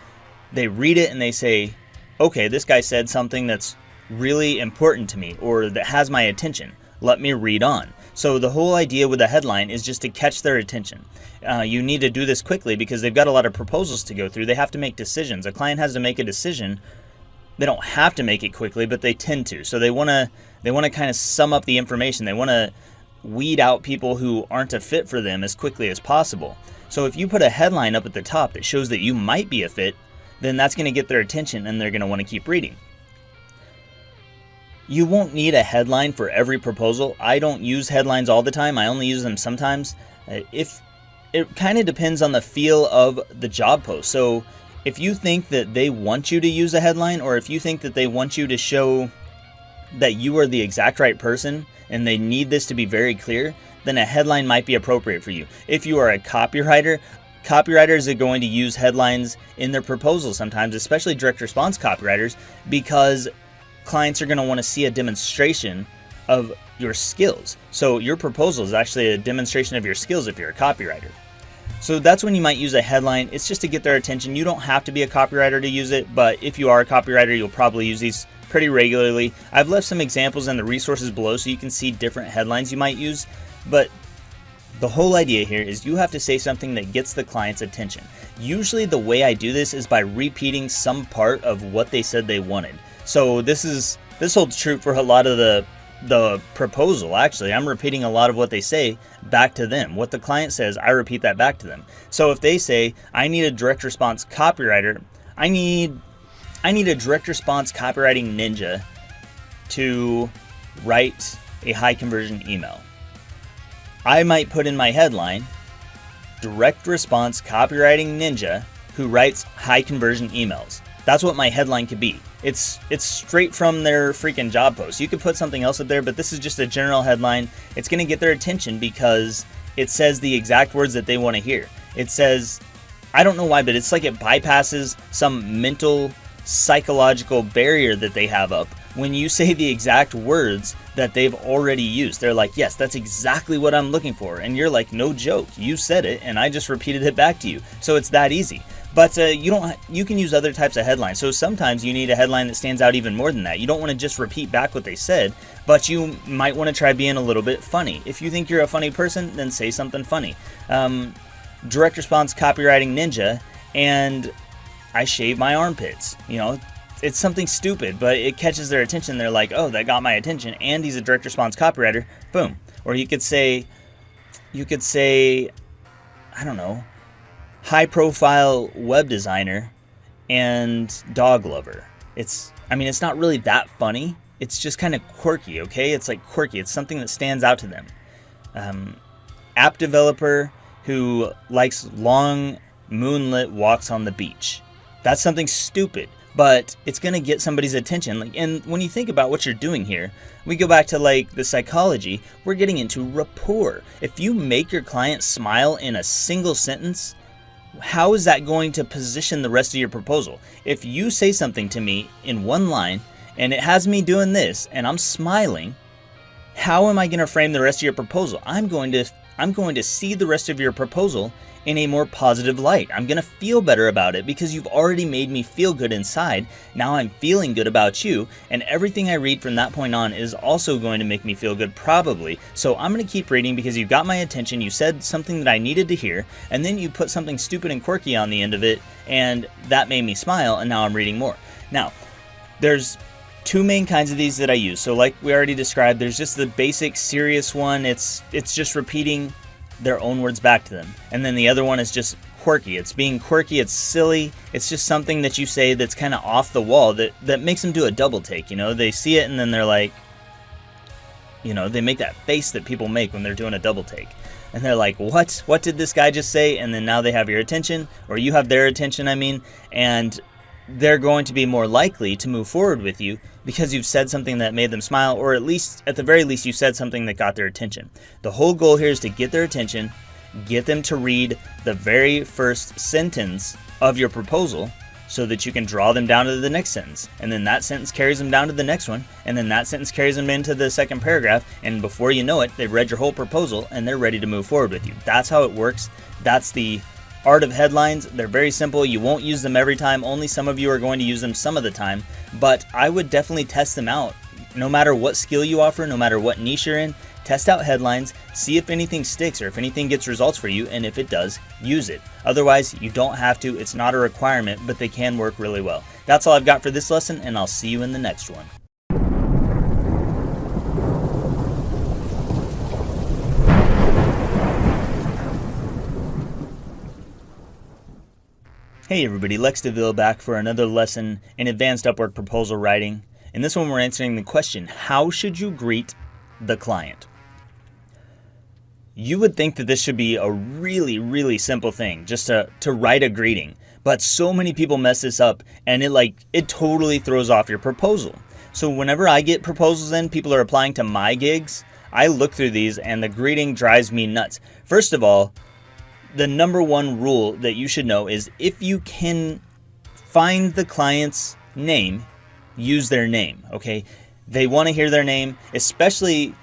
they read it and they say, okay, this guy said something that's really important to me or that has my attention. Let me read on. So the whole idea with a headline is just to catch their attention. You need to do this quickly because they've got a lot of proposals to go through. They have to make decisions. A client has to make a decision. They don't have to make it quickly, but they tend to. So they want to kind of sum up the information. They want to weed out people who aren't a fit for them as quickly as possible. So if you put a headline up at the top that shows that you might be a fit, then that's going to get their attention and they're going to want to keep reading. You won't need a headline for every proposal. I don't use headlines all the time. I only use them sometimes. If it kind of depends on the feel of the job post. So if you think that they want you to use a headline, or if you think that they want you to show that you are the exact right person and they need this to be very clear, then a headline might be appropriate for you. If you are a copywriter, copywriters are going to use headlines in their proposals sometimes, especially direct response copywriters, because clients are going to want to see a demonstration of your skills. So your proposal is actually a demonstration of your skills if you're a copywriter. So that's when you might use a headline. It's just to get their attention. You don't have to be a copywriter to use it, but if you are a copywriter, you'll probably use these pretty regularly. I've left some examples in the resources below so you can see different headlines you might use, but the whole idea here is you have to say something that gets the client's attention. Usually the way I do this is by repeating some part of what they said they wanted. So this holds true for a lot of the proposal. Actually, I'm repeating a lot of what they say back to them. What the client says, I repeat that back to them. So if they say, I need a direct response copywriter, I need a direct response copywriting ninja to write a high conversion email, I might put in my headline, direct response copywriting ninja who writes high conversion emails. That's what my headline could be. It's straight from their freaking job post. You could put something else up there, but this is just a general headline. It's going to get their attention because it says the exact words that they want to hear. It says, I don't know why, but it's like it bypasses some mental psychological barrier that they have up. When you say the exact words that they've already used, they're like, yes, that's exactly what I'm looking for. And you're like, no joke, you said it and I just repeated it back to you. So it's that easy. But you can use other types of headlines. So sometimes you need a headline that stands out even more than that. You don't want to just repeat back what they said, but you might want to try being a little bit funny. If you think you're a funny person, then say something funny. Direct response copywriting ninja, and I shave my armpits. It's something stupid, but it catches their attention. They're like, oh, that got my attention, and he's a direct response copywriter. Boom. Or you could say, I don't know, high profile web designer and dog lover. It's not really that funny. It's just kind of quirky, okay? It's like quirky. It's something that stands out to them. App developer who likes long moonlit walks on the beach. That's something stupid, but it's going to get somebody's attention. And when you think about what you're doing here, we go back to the psychology. We're getting into rapport. If you make your client smile in a single sentence, how is that going to position the rest of your proposal? If you say something to me in one line and it has me doing this and I'm smiling, how am I going to frame the rest of your proposal? I'm going to see the rest of your proposal in a more positive light. I'm going to feel better about it because you've already made me feel good inside. Now I'm feeling good about you, and everything I read from that point on is also going to make me feel good probably. So I'm going to keep reading because you got my attention, you said something that I needed to hear, and then you put something stupid and quirky on the end of it, and that made me smile, and now I'm reading more. Now, there's two main kinds of these that I use. So like we already described, there's just the basic serious one. It's just repeating their own words back to them. And then the other one is just quirky. It's being quirky, it's silly, it's just something that you say that's kind of off the wall that makes them do a double take. They see it and then they're like, they make that face that people make when they're doing a double take. And they're like, what did this guy just say? And then now they have your attention, or you have their attention, and they're going to be more likely to move forward with you because you've said something that made them smile, or at the very least, you said something that got their attention. The whole goal here is to get their attention, get them to read the very first sentence of your proposal so that you can draw them down to the next sentence. And then that sentence carries them down to the next one. And then that sentence carries them into the second paragraph. And before you know it, they've read your whole proposal and they're ready to move forward with you. That's how it works. That's the art of headlines. They're very simple. You won't use them every time. Only some of you are going to use them some of the time. But I would definitely test them out. No matter what skill you offer, no matter what niche you're in, test out headlines, see if anything sticks or if anything gets results for you, and if it does, use it. Otherwise, you don't have to. It's not a requirement, but they can work really well. That's all I've got for this lesson, and I'll see you in the next one. Hey everybody, Lex DeVille back for another lesson in advanced Upwork proposal writing. In this one, we're answering the question, how should you greet the client? You would think that this should be a really, really simple thing, just to write a greeting. But so many people mess this up, and it totally throws off your proposal. So whenever I get proposals in, people are applying to my gigs, I look through these and the greeting drives me nuts. First of all, the number one rule that you should know is if you can find the client's name, use their name, okay? They want to hear their name, especially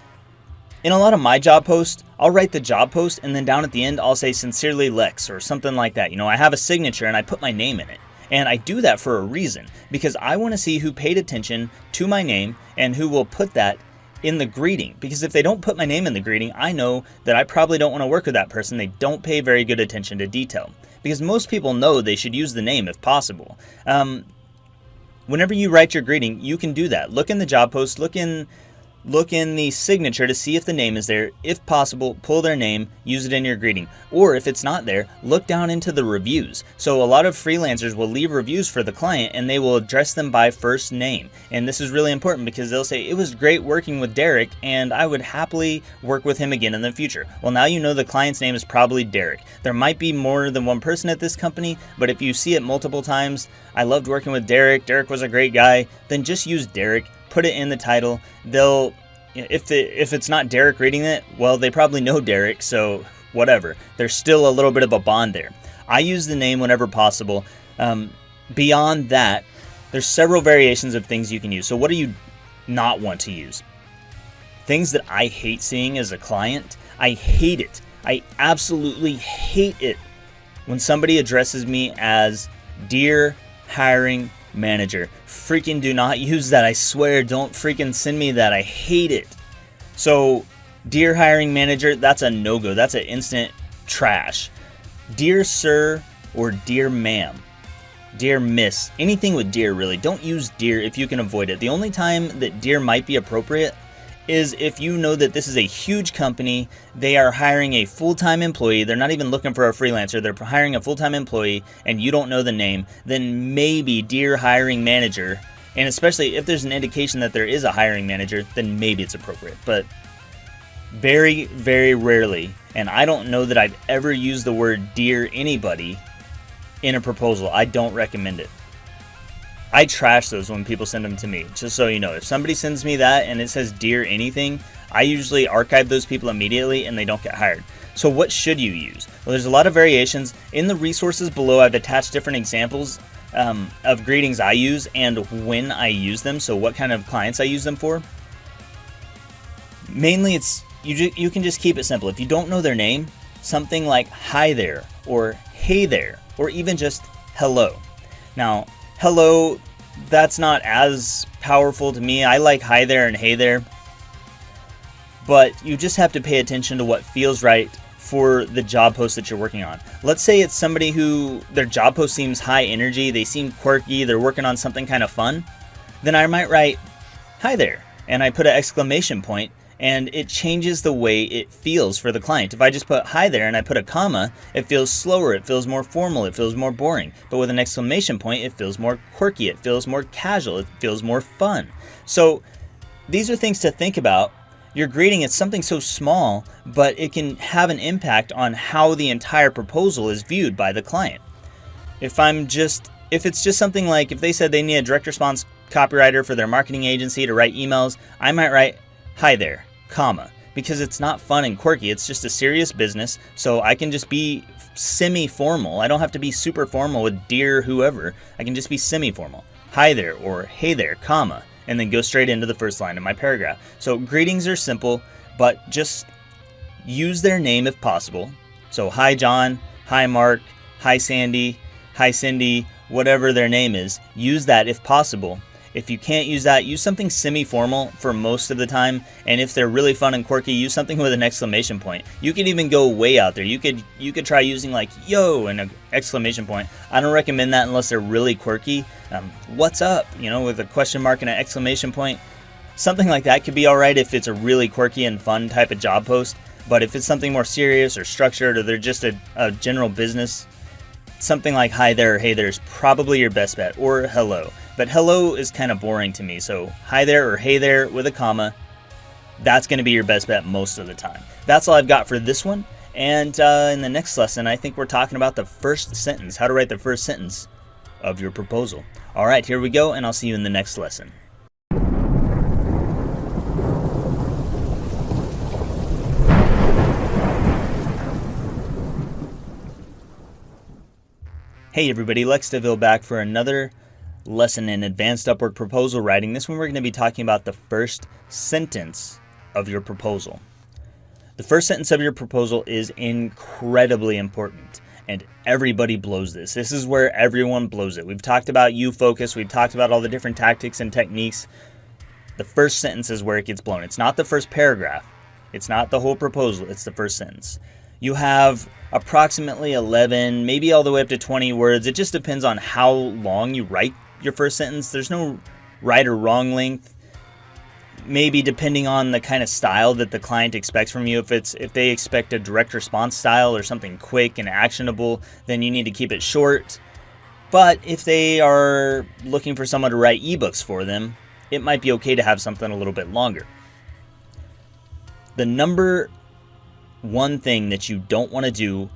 in a lot of my job posts. I'll write the job post and then down at the end I'll say sincerely Lex or something like that. I have a signature and I put my name in it. And I do that for a reason, because I want to see who paid attention to my name and who will put that in the greeting. Because if they don't put my name in the greeting, I know that I probably don't want to work with that person. They don't pay very good attention to detail. Because most people know they should use the name if possible. Whenever you write your greeting, you can do that. Look in the job post, look in the signature to see if the name is there. If possible, pull their name, use it in your greeting. Or if it's not there, look down into the reviews. So a lot of freelancers will leave reviews for the client and they will address them by first name. And this is really important because they'll say, it was great working with Derek and I would happily work with him again in the future. Well, now you know the client's name is probably Derek. There might be more than one person at this company, but if you see it multiple times, I loved working with Derek, Derek was a great guy, then just use Derek. Put it in the title. If it's not Derek reading it, well, they probably know Derek, so whatever. There's still a little bit of a bond there. I use the name whenever possible. Beyond that, there's several variations of things you can use. So what do you not want to use? Things that I hate seeing as a client. I hate it. I absolutely hate it when somebody addresses me as Dear Hiring Manager. Freaking do not use that. I swear, don't freaking send me that. I hate it. So, Dear Hiring Manager, that's a no-go. That's an instant trash. Dear Sir or Dear Ma'am. Dear Miss. Anything with dear, really. Don't use dear if you can avoid it. The only time that dear might be appropriate is if you know that this is a huge company, they are hiring a full-time employee, they're not even looking for a freelancer, they're hiring a full-time employee, and you don't know the name, then maybe Dear Hiring Manager, and especially if there's an indication that there is a hiring manager, then maybe it's appropriate. But very, very rarely, and I don't know that I've ever used the word dear anybody in a proposal. I don't recommend it. I trash those when people send them to me, just so you know. If somebody sends me that and it says dear anything, I usually archive those people immediately and they don't get hired. So what should you use? Well, there's a lot of variations. In the resources below, I've attached different examples of greetings I use and when I use them, so what kind of clients I use them for. Mainly, you can just keep it simple. If you don't know their name, something like hi there or hey there or even just hello. Now, hello, that's not as powerful to me. I like hi there and hey there. But you just have to pay attention to what feels right for the job post that you're working on. Let's say it's somebody who their job post seems high energy, they seem quirky, they're working on something kind of fun. Then I might write hi there and I put an exclamation point and it changes the way it feels for the client. If I just put hi there and I put a comma, it feels slower, it feels more formal, it feels more boring. But with an exclamation point, it feels more quirky, it feels more casual, it feels more fun. So these are things to think about. Your greeting is something so small, but it can have an impact on how the entire proposal is viewed by the client. If it's just something like, if they said they need a direct response copywriter for their marketing agency to write emails, I might write, hi there, comma, because it's not fun and quirky. It's just a serious business, so I can just be semi-formal. I don't have to be super formal with dear whoever. I can just be semi-formal. Hi there, or hey there, comma, and then go straight into the first line of my paragraph. So greetings are simple, but just use their name if possible. So hi John, hi Mark, hi Sandy, hi Cindy, whatever their name is. Use that if possible. If you can't use that, use something semi-formal for most of the time. And if they're really fun and quirky, use something with an exclamation point. You could even go way out there. You could try using like yo and an exclamation point. I don't recommend that unless they're really quirky. What's up? With a question mark and an exclamation point. Something like that could be all right if it's a really quirky and fun type of job post. But if it's something more serious or structured, or they're just a general business, something like hi there or hey there is probably your best bet, or hello. But hello is kind of boring to me, so hi there or hey there with a comma, that's going to be your best bet most of the time. That's all I've got for this one, and in the next lesson I think we're talking about the first sentence, how to write the first sentence of your proposal. Alright, here we go, and I'll see you in the next lesson. Hey everybody, Lex DeVille back for another lesson in advanced Upwork proposal writing. This one we're going to be talking about the first sentence of your proposal. The first sentence of your proposal is incredibly important, and everybody blows this. This is where everyone blows it. We've talked about you focus, we've talked about all the different tactics and techniques. The first sentence is where it gets blown. It's not the first paragraph. It's not the whole proposal. It's the first sentence. You have approximately 11, maybe all the way up to 20 words. It just depends on how long you write your first sentence. There's no right or wrong length. Maybe depending on the kind of style that the client expects from you. If they expect a direct response style or something quick and actionable, then you need to keep it short. But if they are looking for someone to write ebooks for them, it might be okay to have something a little bit longer. The number one thing that you don't want to do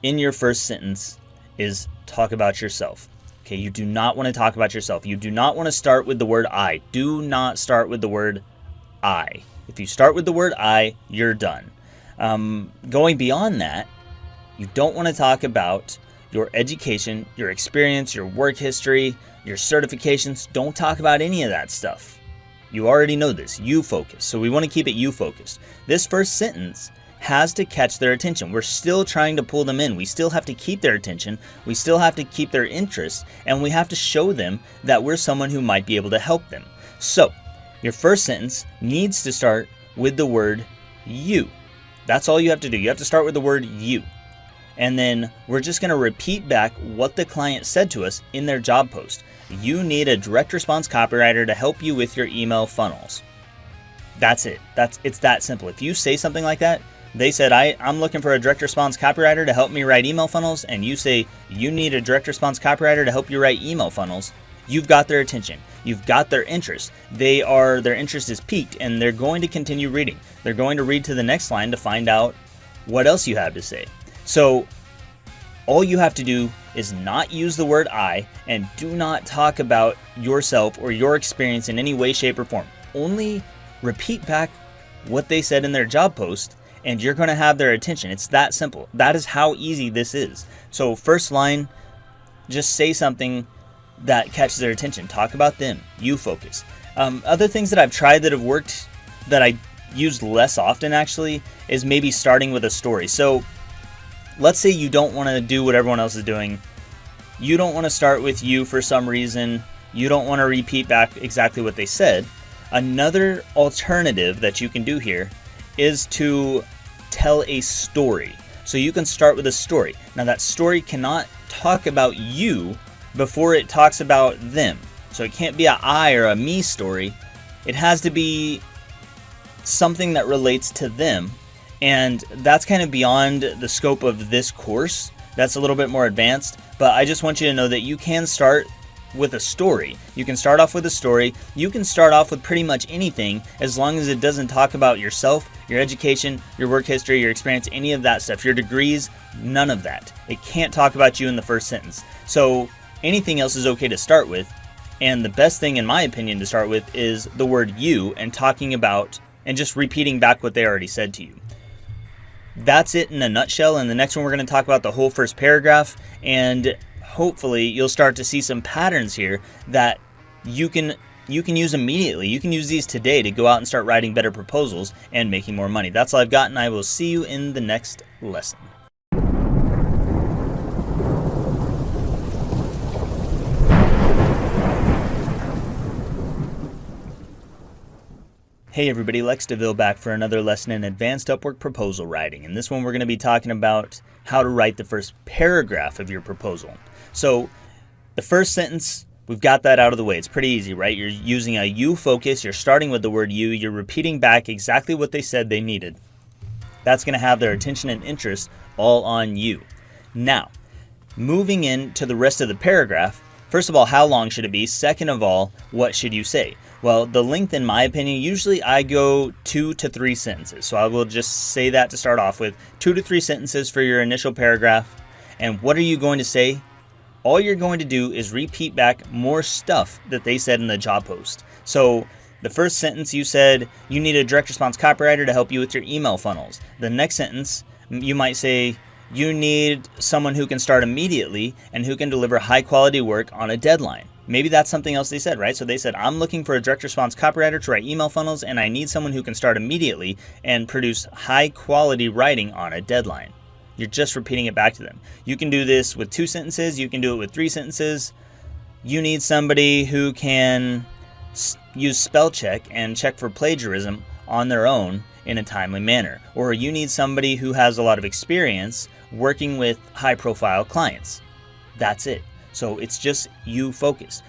in your first sentence is talk about yourself. Okay, you do not want to talk about yourself. You do not want to start with the word I. Do not start with the word I. If you start with the word I, you're done. Going beyond that, you don't want to talk about your education, your experience, your work history, your certifications. Don't talk about any of that stuff. You already know this. You focus. So we want to keep it you focused. This first sentence has to catch their attention. We're still trying to pull them in. We still have to keep their attention. We still have to keep their interest, and we have to show them that we're someone who might be able to help them. So your first sentence needs to start with the word you. That's all you have to do. You have to start with the word you. And then we're just going to repeat back what the client said to us in their job post. You need a direct response copywriter to help you with your email funnels. That's it. It's that simple. If you say something like that, they said, I'm looking for a direct response copywriter to help me write email funnels, and you say you need a direct response copywriter to help you write email funnels, you've got their attention. You've got their interest. Their interest is piqued, and they're going to continue reading. They're going to read to the next line to find out what else you have to say. So all you have to do is not use the word I, and do not talk about yourself or your experience in any way, shape, or form. Only repeat back what they said in their job post, and you're going to have their attention. It's that simple. That is how easy this is. So first line, just say something that catches their attention. Talk about them. You focus. Other things that I've tried that have worked, that I use less often actually, is maybe starting with a story. So let's say you don't want to do what everyone else is doing. You don't want to start with you for some reason. You don't want to repeat back exactly what they said. Another alternative that you can do here is to tell a story. So you can start with a story. Now that story cannot talk about you before it talks about them. So it can't be a I or a me story. It has to be something that relates to them. And that's kind of beyond the scope of this course. That's a little bit more advanced, but I just want you to know that you can start with a story. You can start off with a story. You can start off with pretty much anything as long as it doesn't talk about yourself, your education, your work history, your experience, any of that stuff, your degrees, none of that. It can't talk about you in the first sentence. So anything else is okay to start with. And the best thing, in my opinion, to start with is the word you and talking about and just repeating back what they already said to you. That's it in a nutshell. And the next one, we're going to talk about the whole first paragraph, and hopefully you'll start to see some patterns here that you can use immediately. You can use these today to go out and start writing better proposals and making more money. That's all I've got, and I will see you in the next lesson. Hey everybody, Lex DeVille back for another lesson in advanced Upwork proposal writing. In this one, we're going to be talking about how to write the first paragraph of your proposal. So the first sentence, we've got that out of the way. It's pretty easy, right? You're using a you focus. You're starting with the word you. You're repeating back exactly what they said they needed. That's going to have their attention and interest all on you. Now, moving into the rest of the paragraph, first of all, how long should it be? Second of all, what should you say? Well, the length, in my opinion, usually I go 2 to 3 sentences. So I will just say that to start off with. 2 to 3 sentences for your initial paragraph. And what are you going to say? All you're going to do is repeat back more stuff that they said in the job post. So the first sentence, you said you need a direct response copywriter to help you with your email funnels. The next sentence, you might say you need someone who can start immediately and who can deliver high quality work on a deadline. Maybe that's something else they said, right? So they said, I'm looking for a direct response copywriter to write email funnels, and I need someone who can start immediately and produce high quality writing on a deadline. You're just repeating it back to them. You can do this with 2 sentences. You can do it with 3 sentences. You need somebody who can use spell check and check for plagiarism on their own in a timely manner. Or you need somebody who has a lot of experience working with high profile clients. That's it. So it's just you focus.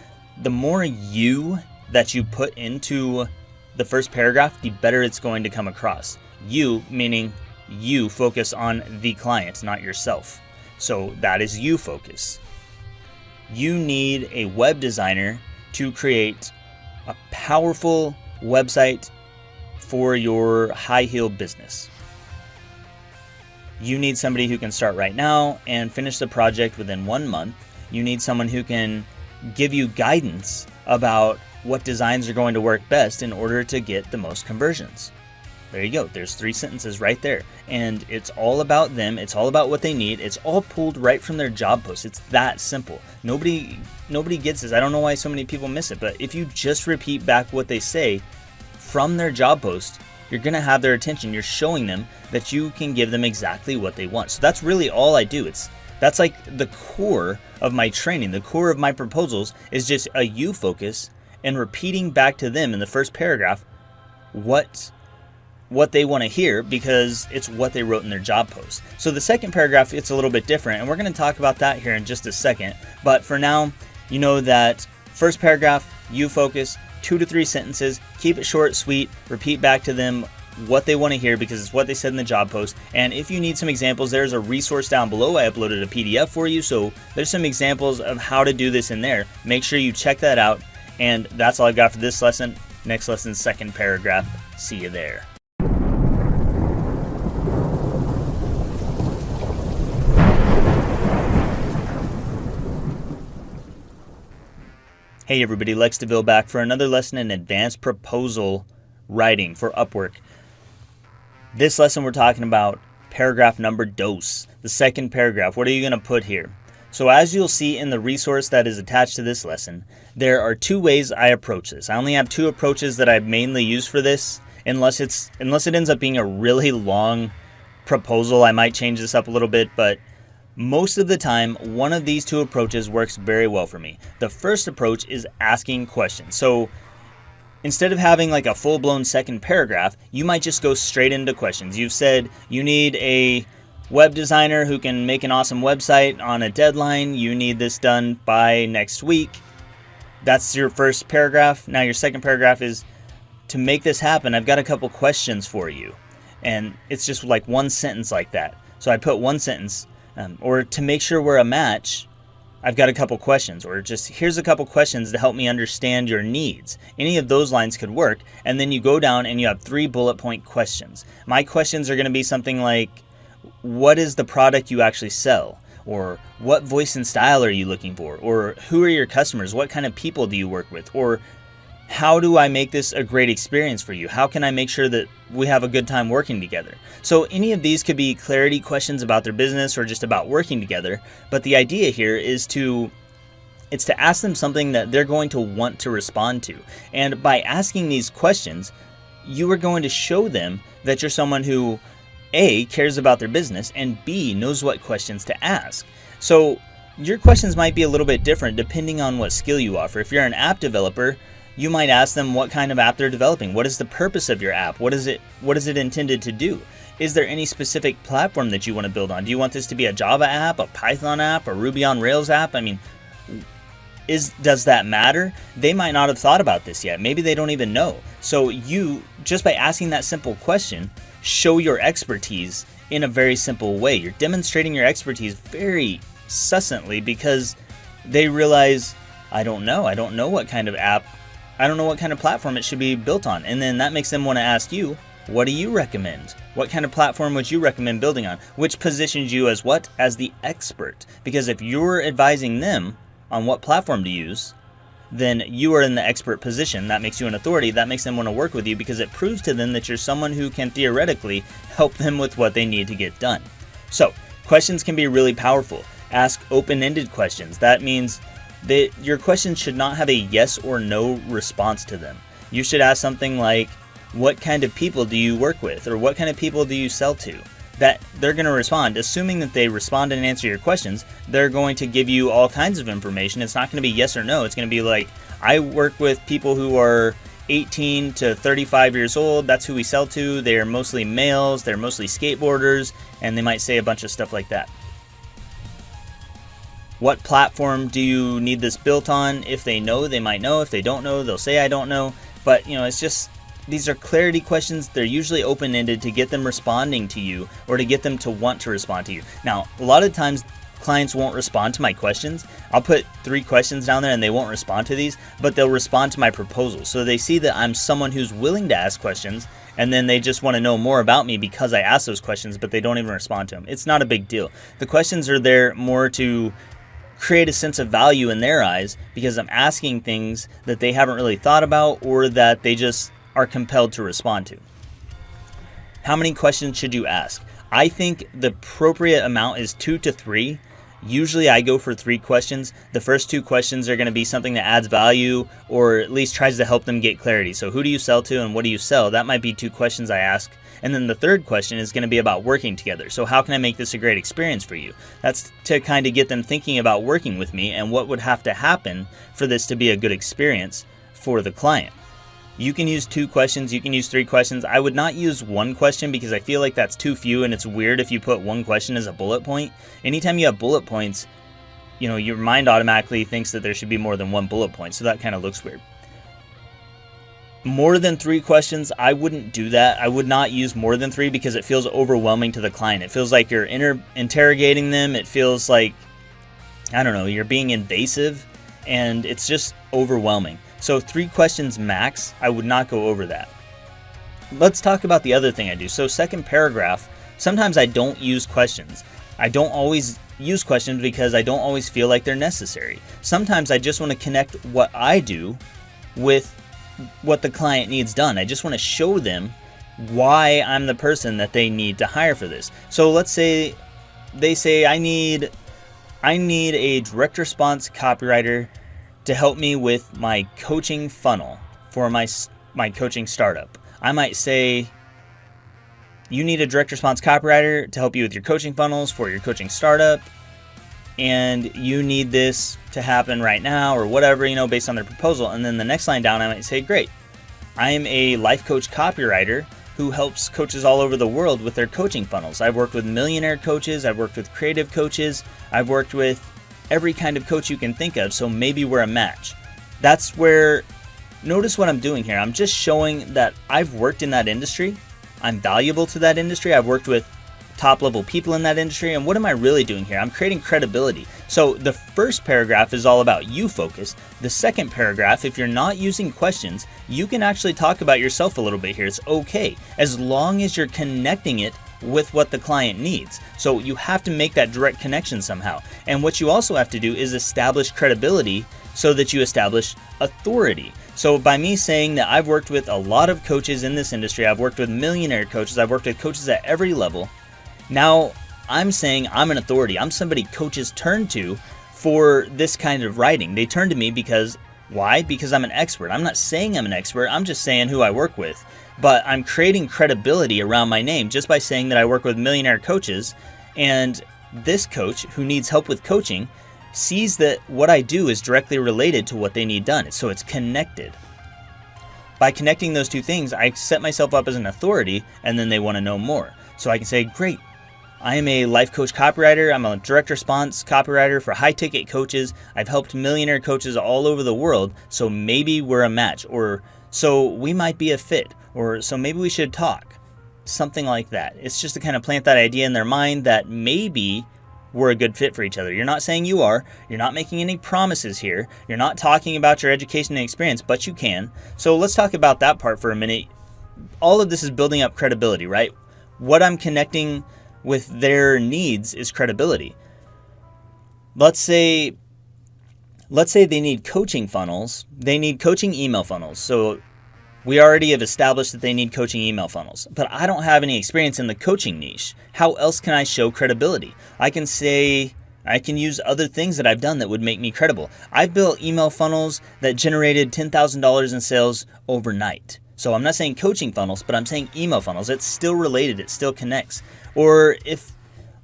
The more you that you put into the first paragraph, the better it's going to come across. You, meaning you focus on the client, not yourself. So that is you focus. You need a web designer to create a powerful website for your high heel business. You need somebody who can start right now and finish the project within 1 month. You need someone who can give you guidance about what designs are going to work best in order to get the most conversions. There you go. There's 3 sentences right there. And it's all about them. It's all about what they need. It's all pulled right from their job post. It's that simple. Nobody gets this. I don't know why so many people miss it. But if you just repeat back what they say from their job post, you're going to have their attention. You're showing them that you can give them exactly what they want. So that's really all I do. That's like the core of my training. The core of my proposals is just a you focus and repeating back to them in the first paragraph what they want to hear, because it's what they wrote in their job post. So the second paragraph, it's a little bit different, and we're going to talk about that here in just a second. But for now, you know that first paragraph, you focus, 2 to 3 sentences, keep it short, sweet, repeat back to them what they want to hear because it's what they said in the job post. And if you need some examples, there's a resource down below. I uploaded a PDF for you, so there's some examples of how to do this in there. Make sure you check that out. And that's all I've got for this lesson. Next lesson, second paragraph. See you there. Hey everybody, Lex DeVille back for another lesson in advanced proposal writing for Upwork. This lesson we're talking about paragraph number dos, the second paragraph. What are you going to put here? So as you'll see in the resource that is attached to this lesson, there are 2 ways I approach this. I only have 2 approaches that I mainly use for this. Unless it ends up being a really long proposal, I might change this up a little bit, but most of the time, one of these 2 approaches works very well for me. The first approach is asking questions. So instead of having like a full-blown second paragraph, you might just go straight into questions. You've said you need a web designer who can make an awesome website on a deadline. You need this done by next week. That's your first paragraph. Now your second paragraph is, to make this happen, I've got a couple questions for you. And it's just like one sentence like that. So I put one sentence, or to make sure we're a match, I've got a couple questions, or just here's a couple questions to help me understand your needs. Any of those lines could work. And then you go down and you have 3 bullet point questions. My questions are going to be something like, what is the product you actually sell? Or what voice and style are you looking for? Or who are your customers? What kind of people do you work with? Or how do I make this a great experience for you? How can I make sure that we have a good time working together? So any of these could be clarity questions about their business or just about working together. But the idea here is to ask them something that they're going to want to respond to. And by asking these questions, you are going to show them that you're someone who A, cares about their business, and B, knows what questions to ask. So your questions might be a little bit different depending on what skill you offer. If you're an app developer, you might ask them what kind of app they're developing. What is the purpose of your app? What is it intended to do? Is there any specific platform that you want to build on? Do you want this to be a Java app, a Python app, a Ruby on Rails app? I mean, does that matter? They might not have thought about this yet. Maybe they don't even know. So you, just by asking that simple question, show your expertise in a very simple way. You're demonstrating your expertise very succinctly because they realize, I don't know what kind of app, I don't know what kind of platform it should be built on. And then that makes them want to ask you, what do you recommend? What kind of platform would you recommend building on? Which positions you as what? As the expert. Because if you're advising them on what platform to use, then you are in the expert position. That makes you an authority. That makes them want to work with you because it proves to them that you're someone who can theoretically help them with what they need to get done. So questions can be really powerful. Ask open-ended questions. That means that your questions should not have a yes or no response to them. You should ask something like, what kind of people do you work with? Or what kind of people do you sell to? That they're going to respond. Assuming that they respond and answer your questions, they're going to give you all kinds of information. It's not going to be yes or no. It's going to be like, I work with people who are 18 to 35 years old. That's who we sell to. They're mostly males. They're mostly skateboarders. And they might say a bunch of stuff like that. What platform do you need this built on? If they know, they might know. If they don't know, they'll say, I don't know. But, it's just, these are clarity questions. They're usually open-ended to get them responding to you or to get them to want to respond to you. Now, a lot of times clients won't respond to my questions. I'll put 3 questions down there and they won't respond to these, but they'll respond to my proposal. So they see that I'm someone who's willing to ask questions, and then they just want to know more about me because I ask those questions, but they don't even respond to them. It's not a big deal. The questions are there more to create a sense of value in their eyes because I'm asking things that they haven't really thought about or that they just are compelled to respond to. How many questions should you ask? I think the appropriate amount is 2 to 3. Usually I go for 3 questions. The first 2 questions are going to be something that adds value or at least tries to help them get clarity. So who do you sell to and what do you sell? That might be 2 questions I ask. And then the third question is going to be about working together. So how can I make this a great experience for you? That's to kind of get them thinking about working with me and what would have to happen for this to be a good experience for the client. You can use 2 questions, you can use 3 questions. I would not use 1 question because I feel like that's too few and it's weird if you put 1 question as a bullet point. Anytime you have bullet points, your mind automatically thinks that there should be more than 1 bullet point, so that kind of looks weird. More than 3 questions, I wouldn't do that. I would not use more than 3 because it feels overwhelming to the client. It feels like you're interrogating them. It feels like, I don't know, you're being invasive, and it's just overwhelming. So 3 questions max. I would not go over that. Let's talk about the other thing I do. So second paragraph, sometimes I don't use questions. I don't always use questions because I don't always feel like they're necessary. Sometimes I just want to connect what I do with what the client needs done. I just want to show them why I'm the person that they need to hire for this. So let's say they say I need a direct response copywriter to help me with my coaching funnel for my coaching startup. I might say you need a direct response copywriter to help you with your coaching funnels for your coaching startup, and you need this to happen right now or whatever, based on their proposal. And then the next line down, I might say, great, I am a life coach copywriter who helps coaches all over the world with their coaching funnels. I've worked with millionaire coaches. I've worked with creative coaches. I've worked with every kind of coach you can think of. So maybe we're a match. That's where notice what I'm doing here. I'm just showing that I've worked in that industry. I'm valuable to that industry. I've worked with top level people in that industry. And what am I really doing here? I'm creating credibility. So the first paragraph is all about you focused. The second paragraph, if you're not using questions, you can actually talk about yourself a little bit here. It's okay, as long as you're connecting it with what the client needs. So you have to make that direct connection somehow. And what you also have to do is establish credibility so that you establish authority. So by me saying that I've worked with a lot of coaches in this industry, I've worked with millionaire coaches, I've worked with coaches at every level. Now I'm saying I'm an authority. I'm somebody coaches turn to for this kind of writing. They turn to me because, why? Because I'm an expert. I'm not saying I'm an expert. I'm just saying who I work with. But I'm creating credibility around my name just by saying that I work with millionaire coaches. And this coach who needs help with coaching sees that what I do is directly related to what they need done. So it's connected. By connecting those two things, I set myself up as an authority, and then they want to know more. So I can say, great, I am a life coach copywriter. I'm a direct response copywriter for high ticket coaches. I've helped millionaire coaches all over the world. So maybe we're a match, or so we might be a fit, or so maybe we should talk. Something like that. It's just to kind of plant that idea in their mind that maybe we're a good fit for each other. You're not saying you are. You're not making any promises here. You're not talking about your education and experience, but you can. So let's talk about that part for a minute. All of this is building up credibility, right? What I'm connecting with their needs is credibility. Let's say they need coaching funnels. They need coaching email funnels. So we already have established that they need coaching email funnels, but I don't have any experience in the coaching niche. How else can I show credibility? I can use other things that I've done that would make me credible. I've built email funnels that generated $10,000 in sales overnight. So I'm not saying coaching funnels, but I'm saying email funnels. It's still related. It still connects. Or if,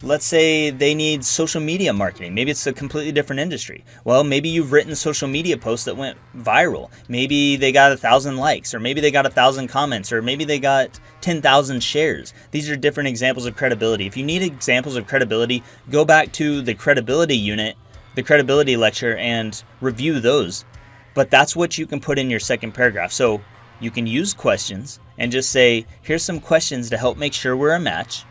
let's say they need social media marketing. Maybe it's a completely different industry. Well, maybe you've written social media posts that went viral. Maybe they got 1,000 likes, or maybe they got 1,000 comments, or maybe they got 10,000 shares. These are different examples of credibility. If you need examples of credibility, go back to the credibility unit, the credibility lecture, and review those. But that's what you can put in your second paragraph. So you can use questions and just say, here's some questions to help make sure we're a match.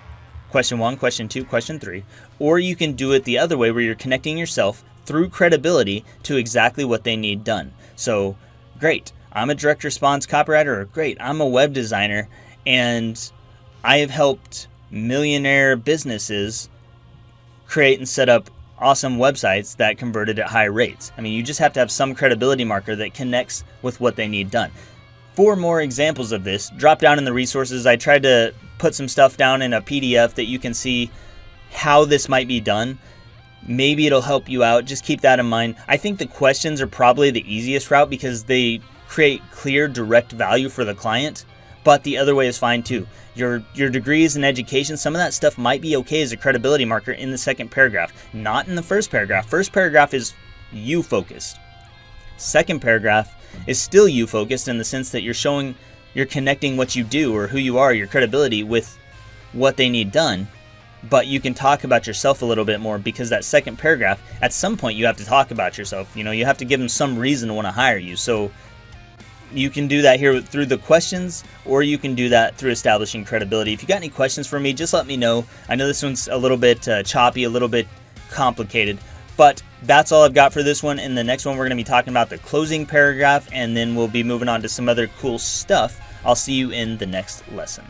Question 1, question 2, question 3. Or you can do it the other way where you're connecting yourself through credibility to exactly what they need done. So, great, I'm a direct response copywriter, or great, I'm a web designer, and I have helped millionaire businesses create and set up awesome websites that converted at high rates. I mean, you just have to have some credibility marker that connects with what they need done. For more examples of this, drop down in the resources. I tried to put some stuff down in a PDF that you can see how this might be done. Maybe it'll help you out. Just keep that in mind. I think the questions are probably the easiest route because they create clear, direct value for the client, but the other way is fine too. Your degrees and education, some of that stuff might be okay as a credibility marker in the second paragraph, not in the first paragraph. First paragraph is you focused. Second paragraph is still you focused in the sense that you're connecting what you do or who you are, your credibility, with what they need done. But you can talk about yourself a little bit more because that second paragraph, at some point you have to talk about yourself. You have to give them some reason to want to hire you. So you can do that here through the questions, or you can do that through establishing credibility. If you got any questions for me, just let me know. I know this one's a little bit choppy, a little bit complicated, but that's all I've got for this one. In the next one, we're going to be talking about the closing paragraph, and then we'll be moving on to some other cool stuff. I'll see you in the next lesson.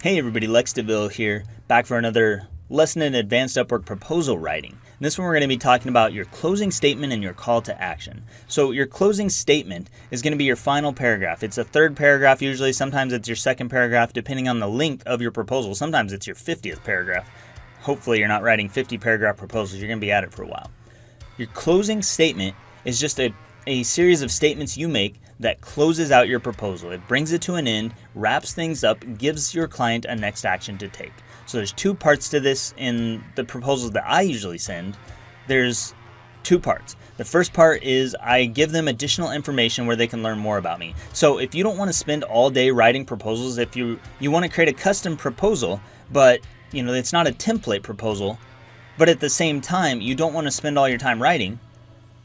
Hey everybody, Lex DeVille here, back for another lesson in advanced Upwork proposal writing. In this one we're going to be talking about your closing statement and your call to action. So your closing statement is going to be your final paragraph. It's a third paragraph usually, sometimes it's your second paragraph depending on the length of your proposal. Sometimes it's your 50th paragraph. Hopefully you're not writing 50 paragraph proposals, you're going to be at it for a while. Your closing statement is just a series of statements you make that closes out your proposal. It brings it to an end, wraps things up, gives your client a next action to take. So there's two parts to this in the proposals that I usually send. There's two parts. The first part is I give them additional information where they can learn more about me. So if you don't want to spend all day writing proposals, if you want to create a custom proposal, but it's not a template proposal. But at the same time, you don't want to spend all your time writing.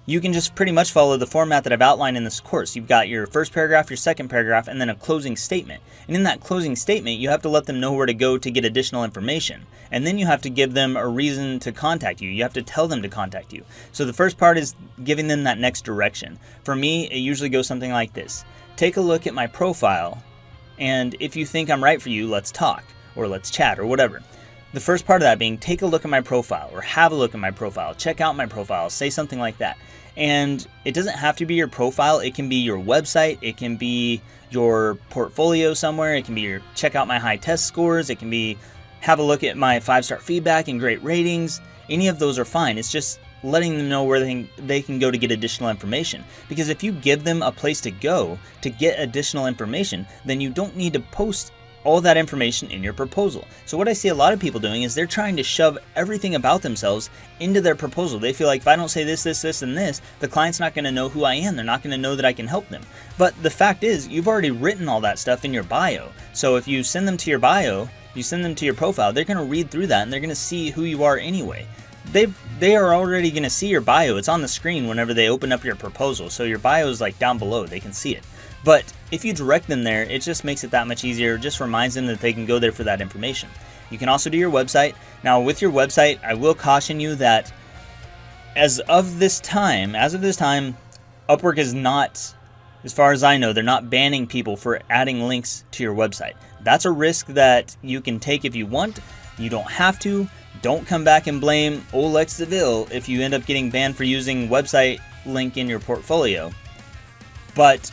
You can just pretty much follow the format that I've outlined in this course. You've got your first paragraph, your second paragraph, and then a closing statement. And in that closing statement, you have to let them know where to go to get additional information. And then you have to give them a reason to contact you. You have to tell them to contact you. So the first part is giving them that next direction. For me, it usually goes something like this. Take a look at my profile, and if you think I'm right for you, let's talk, or let's chat, or whatever. The first part of that being, take a look at my profile, or have a look at my profile, check out my profile, say something like that. And it doesn't have to be your profile. It can be your website. It can be your portfolio somewhere. It can be your check out my high test scores. It can be have a look at my 5-star feedback and great ratings. Any of those are fine. It's just letting them know where they can go to get additional information. Because if you give them a place to go to get additional information, then you don't need to post all that information in your proposal. So what I see a lot of people doing is they're trying to shove everything about themselves into their proposal. They feel like if I don't say this, this, this, and this, the client's not going to know who I am. They're not going to know that I can help them. But the fact is, you've already written all that stuff in your bio. So if you send them to your bio, you send them to your profile, they're going to read through that and they're going to see who you are anyway. They are already going to see your bio. It's on the screen whenever they open up your proposal. So your bio is like down below. They can see it. But if you direct them there, it just makes it that much easier. It just reminds them that they can go there for that information. You can also do your website. Now with your website, I will caution you that as of this time, Upwork is not, as far as I know, they're not banning people for adding links to your website. That's a risk that you can take if you want. You don't have to. Don't come back and blame Olex DeVille if you end up getting banned for using website link in your portfolio. But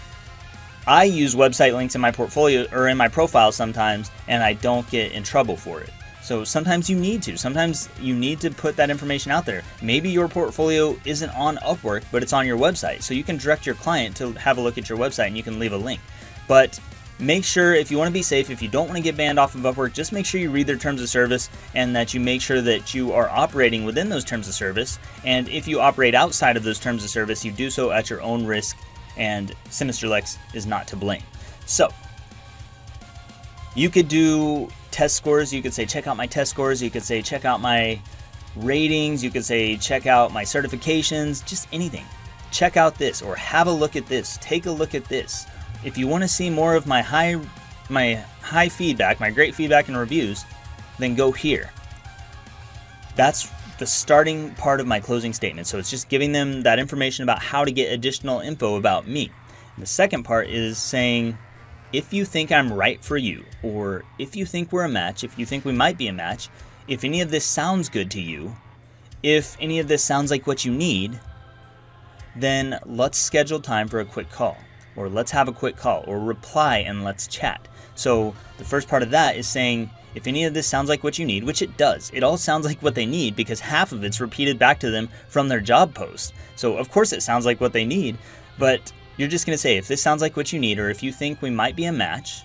I use website links in my portfolio or in my profile sometimes, and I don't get in trouble for it. So sometimes you need to. Sometimes you need to put that information out there. Maybe your portfolio isn't on Upwork, but it's on your website. So you can direct your client to have a look at your website and you can leave a link. But make sure, if you want to be safe, if you don't want to get banned off of Upwork, just make sure you read their terms of service and that you make sure that you are operating within those terms of service. And if you operate outside of those terms of service, you do so at your own risk, and Sinister Lex is not to blame. So you could do test scores. You could say, check out my test scores. You could say, check out my ratings. You could say, check out my certifications, just anything. Check out this, or have a look at this. Take a look at this. If you want to see more of my high feedback, my great feedback and reviews, then go here. That's the starting part of my closing statement. So it's just giving them that information about how to get additional info about me. And the second part is saying, if you think I'm right for you, or if you think we're a match, if you think we might be a match, if any of this sounds good to you, if any of this sounds like what you need, then let's schedule time for a quick call, or let's have a quick call, or reply and let's chat. So the first part of that is saying, if any of this sounds like what you need, which it does, it all sounds like what they need because half of it's repeated back to them from their job post. So of course it sounds like what they need, but you're just going to say, if this sounds like what you need, or if you think we might be a match,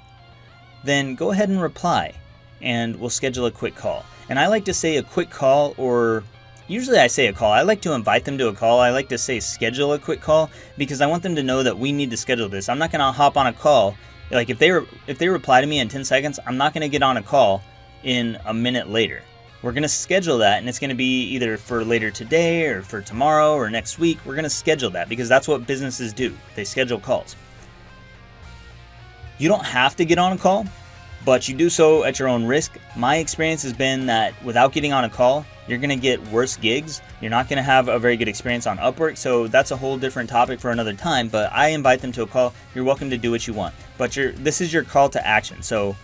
then go ahead and reply and we'll schedule a quick call. And I like to say a quick call, or usually I say a call. I like to invite them to a call. I like to say schedule a quick call because I want them to know that we need to schedule this. I'm not going to hop on a call. Like if they reply to me in 10 seconds, I'm not going to get on a call in a minute later. We're going to schedule that, and it's going to be either for later today or for tomorrow or next week. We're going to schedule that because that's what businesses do. They schedule calls. You don't have to get on a call, but you do so at your own risk. My experience has been that without getting on a call, you're going to get worse gigs. You're not going to have a very good experience on Upwork, so that's a whole different topic for another time, but I invite them to a call. You're welcome to do what you want, but this is your call to action. So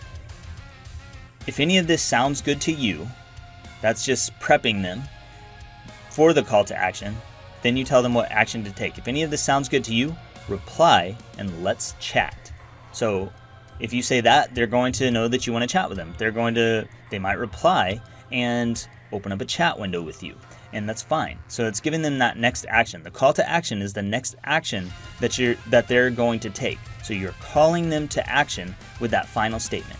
if any of this sounds good to you, that's just prepping them for the call to action. Then you tell them what action to take. If any of this sounds good to you, reply and let's chat. So if you say that, they're going to know that you want to chat with them. They might reply and open up a chat window with you, and that's fine. So it's giving them that next action. The call to action is the next action that they're going to take. So you're calling them to action with that final statement.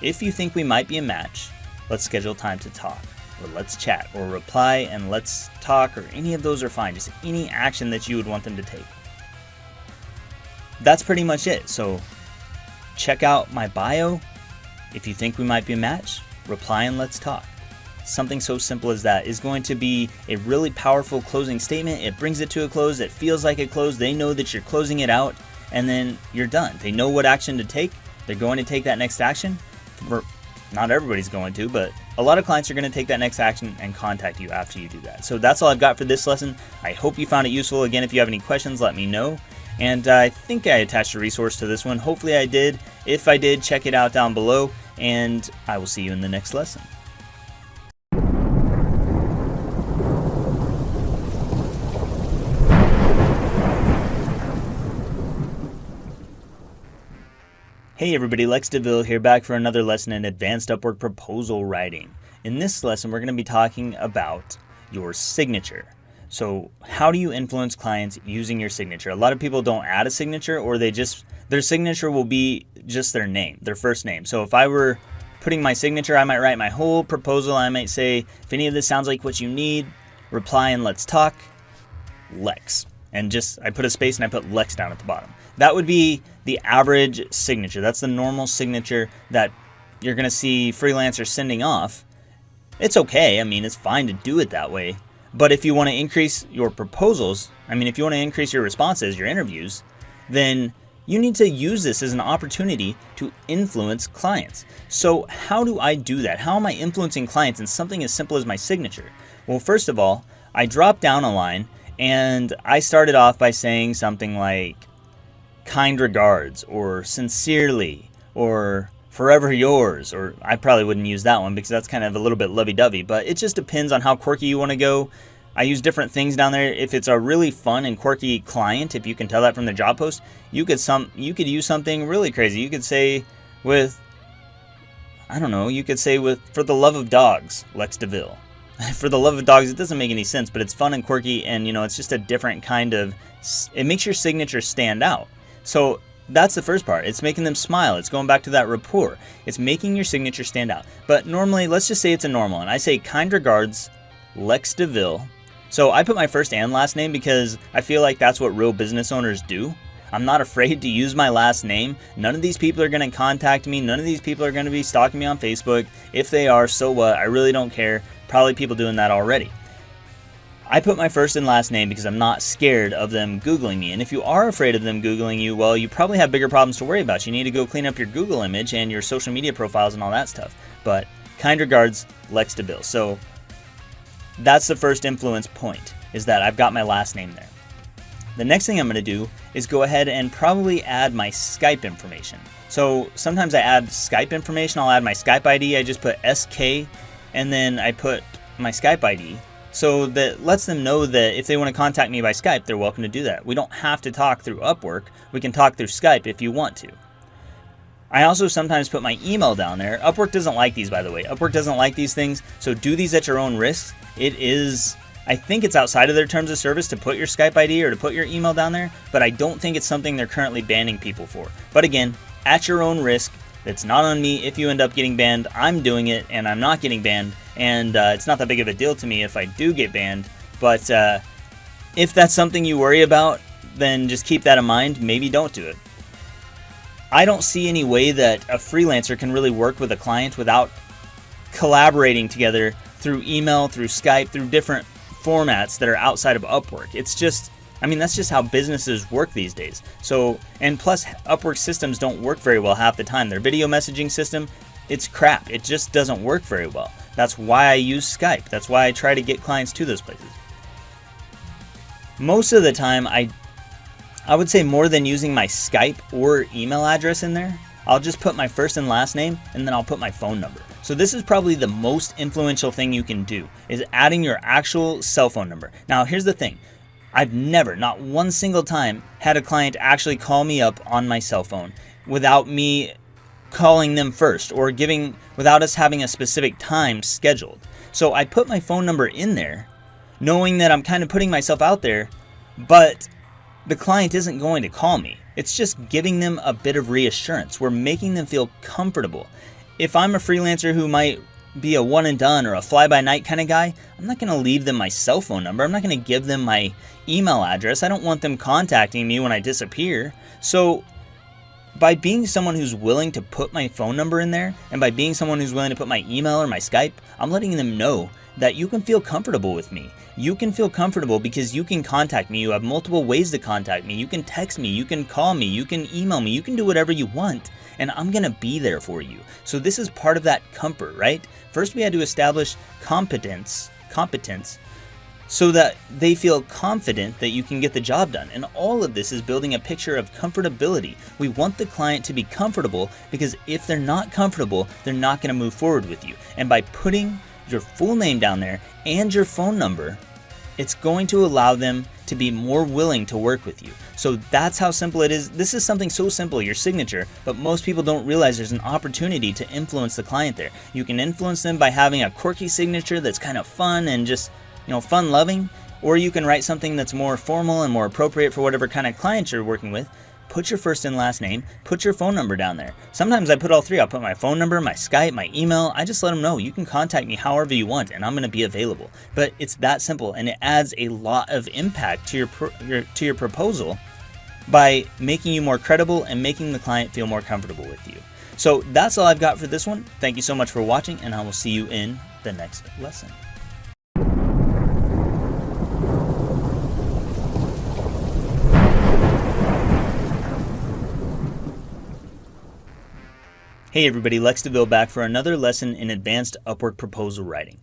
If you think we might be a match, let's schedule time to talk, or let's chat, or reply and let's talk, or any of those are fine. Just any action that you would want them to take. That's pretty much it. So check out my bio if you think we might be a match. reply and let's talk. Something so simple as that is going to be a really powerful closing statement. It brings it to a close. It feels like a close. They know that you're closing it out, and then you're done. They know what action to take. They're going to take that next action. Not everybody's going to, but a lot of clients are going to take that next action and contact you after you do that. So that's all I've got for this lesson. I hope you found it useful. Again, if you have any questions, let me know. And I think I attached a resource to this one. Hopefully I did. If I did, check it out down below, and I will see you in the next lesson. Hey everybody, Lex DeVille here, back for another lesson in advanced Upwork proposal writing. In this lesson, we're going to be talking about your signature. So how do you influence clients using your signature? A lot of people don't add a signature, or their signature will be just their name, their first name. So if I were putting my signature, I might write my whole proposal. I might say, if any of this sounds like what you need, reply and let's talk, Lex. And I put a space and I put Lex down at the bottom. That would be the average signature. That's the normal signature that you're going to see freelancers sending off. It's okay. I mean, it's fine to do it that way. But if you want to increase your proposals, if you want to increase your responses, your interviews, then you need to use this as an opportunity to influence clients. So how do I do that? How am I influencing clients in something as simple as my signature? Well, first of all, I dropped down a line and I started off by saying something like, kind regards, or sincerely, or forever yours, or I probably wouldn't use that one because that's kind of a little bit lovey-dovey, but it just depends on how quirky you want to go. I use different things down there. If it's a really fun and quirky client, if you can tell that from the job post, you could use something really crazy. You could say for the love of dogs, Lex DeVille. For the love of dogs, it doesn't make any sense, but it's fun and quirky, and it's just a different kind of, it makes your signature stand out. So that's the first part. It's making them smile. It's going back to that rapport. It's making your signature stand out. But normally, let's just say it's a normal, and I say kind regards, Lex DeVille. So I put my first and last name because I feel like that's what real business owners do. I'm not afraid to use my last name. None of these people are going to contact me. None of these people are going to be stalking me on Facebook. If they are, so what? I really don't care. Probably people doing that already. I put my first and last name because I'm not scared of them Googling me. And if you are afraid of them Googling you, well, you probably have bigger problems to worry about. You need to go clean up your Google image and your social media profiles and all that stuff. But kind regards, Lex DeVille. So that's the first influence point, is that I've got my last name there. The next thing I'm going to do is go ahead and probably add my Skype information. So sometimes I add Skype information. I'll add my Skype ID. I just put SK and then I put my Skype ID. So that lets them know that if they want to contact me by Skype, they're welcome to do that. We don't have to talk through Upwork. We can talk through Skype if you want to. I also sometimes put my email down there. Upwork doesn't like these, by the way. Upwork doesn't like these things, so do these at your own risk. I think it's outside of their terms of service to put your Skype ID or to put your email down there, but I don't think it's something they're currently banning people for. But again, at your own risk. It's not on me if you end up getting banned. I'm doing it and I'm not getting banned, and it's not that big of a deal to me if I do get banned. But if that's something you worry about, then just keep that in mind. Maybe don't do it. I don't see any way that a freelancer can really work with a client without collaborating together through email, through Skype, through different formats that are outside of Upwork. That's just how businesses work these days. So, and plus Upwork systems don't work very well half the time. Their video messaging system, it's crap. It just doesn't work very well. That's why I use Skype. That's why I try to get clients to those places. Most of the time, I would say more than using my Skype or email address in there, I'll just put my first and last name, and then I'll put my phone number. So this is probably the most influential thing you can do, is adding your actual cell phone number. Now, here's the thing. I've never, not one single time, had a client actually call me up on my cell phone without me calling them first, or without us having a specific time scheduled. So I put my phone number in there, knowing that I'm kind of putting myself out there, but the client isn't going to call me. It's just giving them a bit of reassurance. We're making them feel comfortable. If I'm a freelancer who might be a one and done or a fly by night kind of guy, I'm not going to leave them my cell phone number. I'm not going to give them my email address. I don't want them contacting me when I disappear. So by being someone who's willing to put my phone number in there, and by being someone who's willing to put my email or my Skype, I'm letting them know that you can feel comfortable with me. You can feel comfortable because you can contact me. You have multiple ways to contact me. You can text me, you can call me, you can email me, you can do whatever you want, and I'm gonna be there for you. So this is part of that comfort, right? First we had to establish competence, so that they feel confident that you can get the job done. And all of this is building a picture of comfortability. We want the client to be comfortable, because if they're not comfortable, they're not gonna move forward with you. And by putting your full name down there and your phone number, it's going to allow them to be more willing to work with you. So that's how simple it is. This is something so simple, your signature, but most people don't realize there's an opportunity to influence the client there. You can influence them by having a quirky signature that's kind of fun and just, fun loving, or you can write something that's more formal and more appropriate for whatever kind of client you're working with. Put your first and last name, put your phone number down there. Sometimes I put all three. I'll put my phone number, my Skype, my email. I just let them know you can contact me however you want, and I'm going to be available. But it's that simple, and it adds a lot of impact to your proposal by making you more credible and making the client feel more comfortable with you. So that's all I've got for this one. Thank you so much for watching, and I will see you in the next lesson. Hey everybody, Lex DeVille back for another lesson in advanced Upwork proposal writing.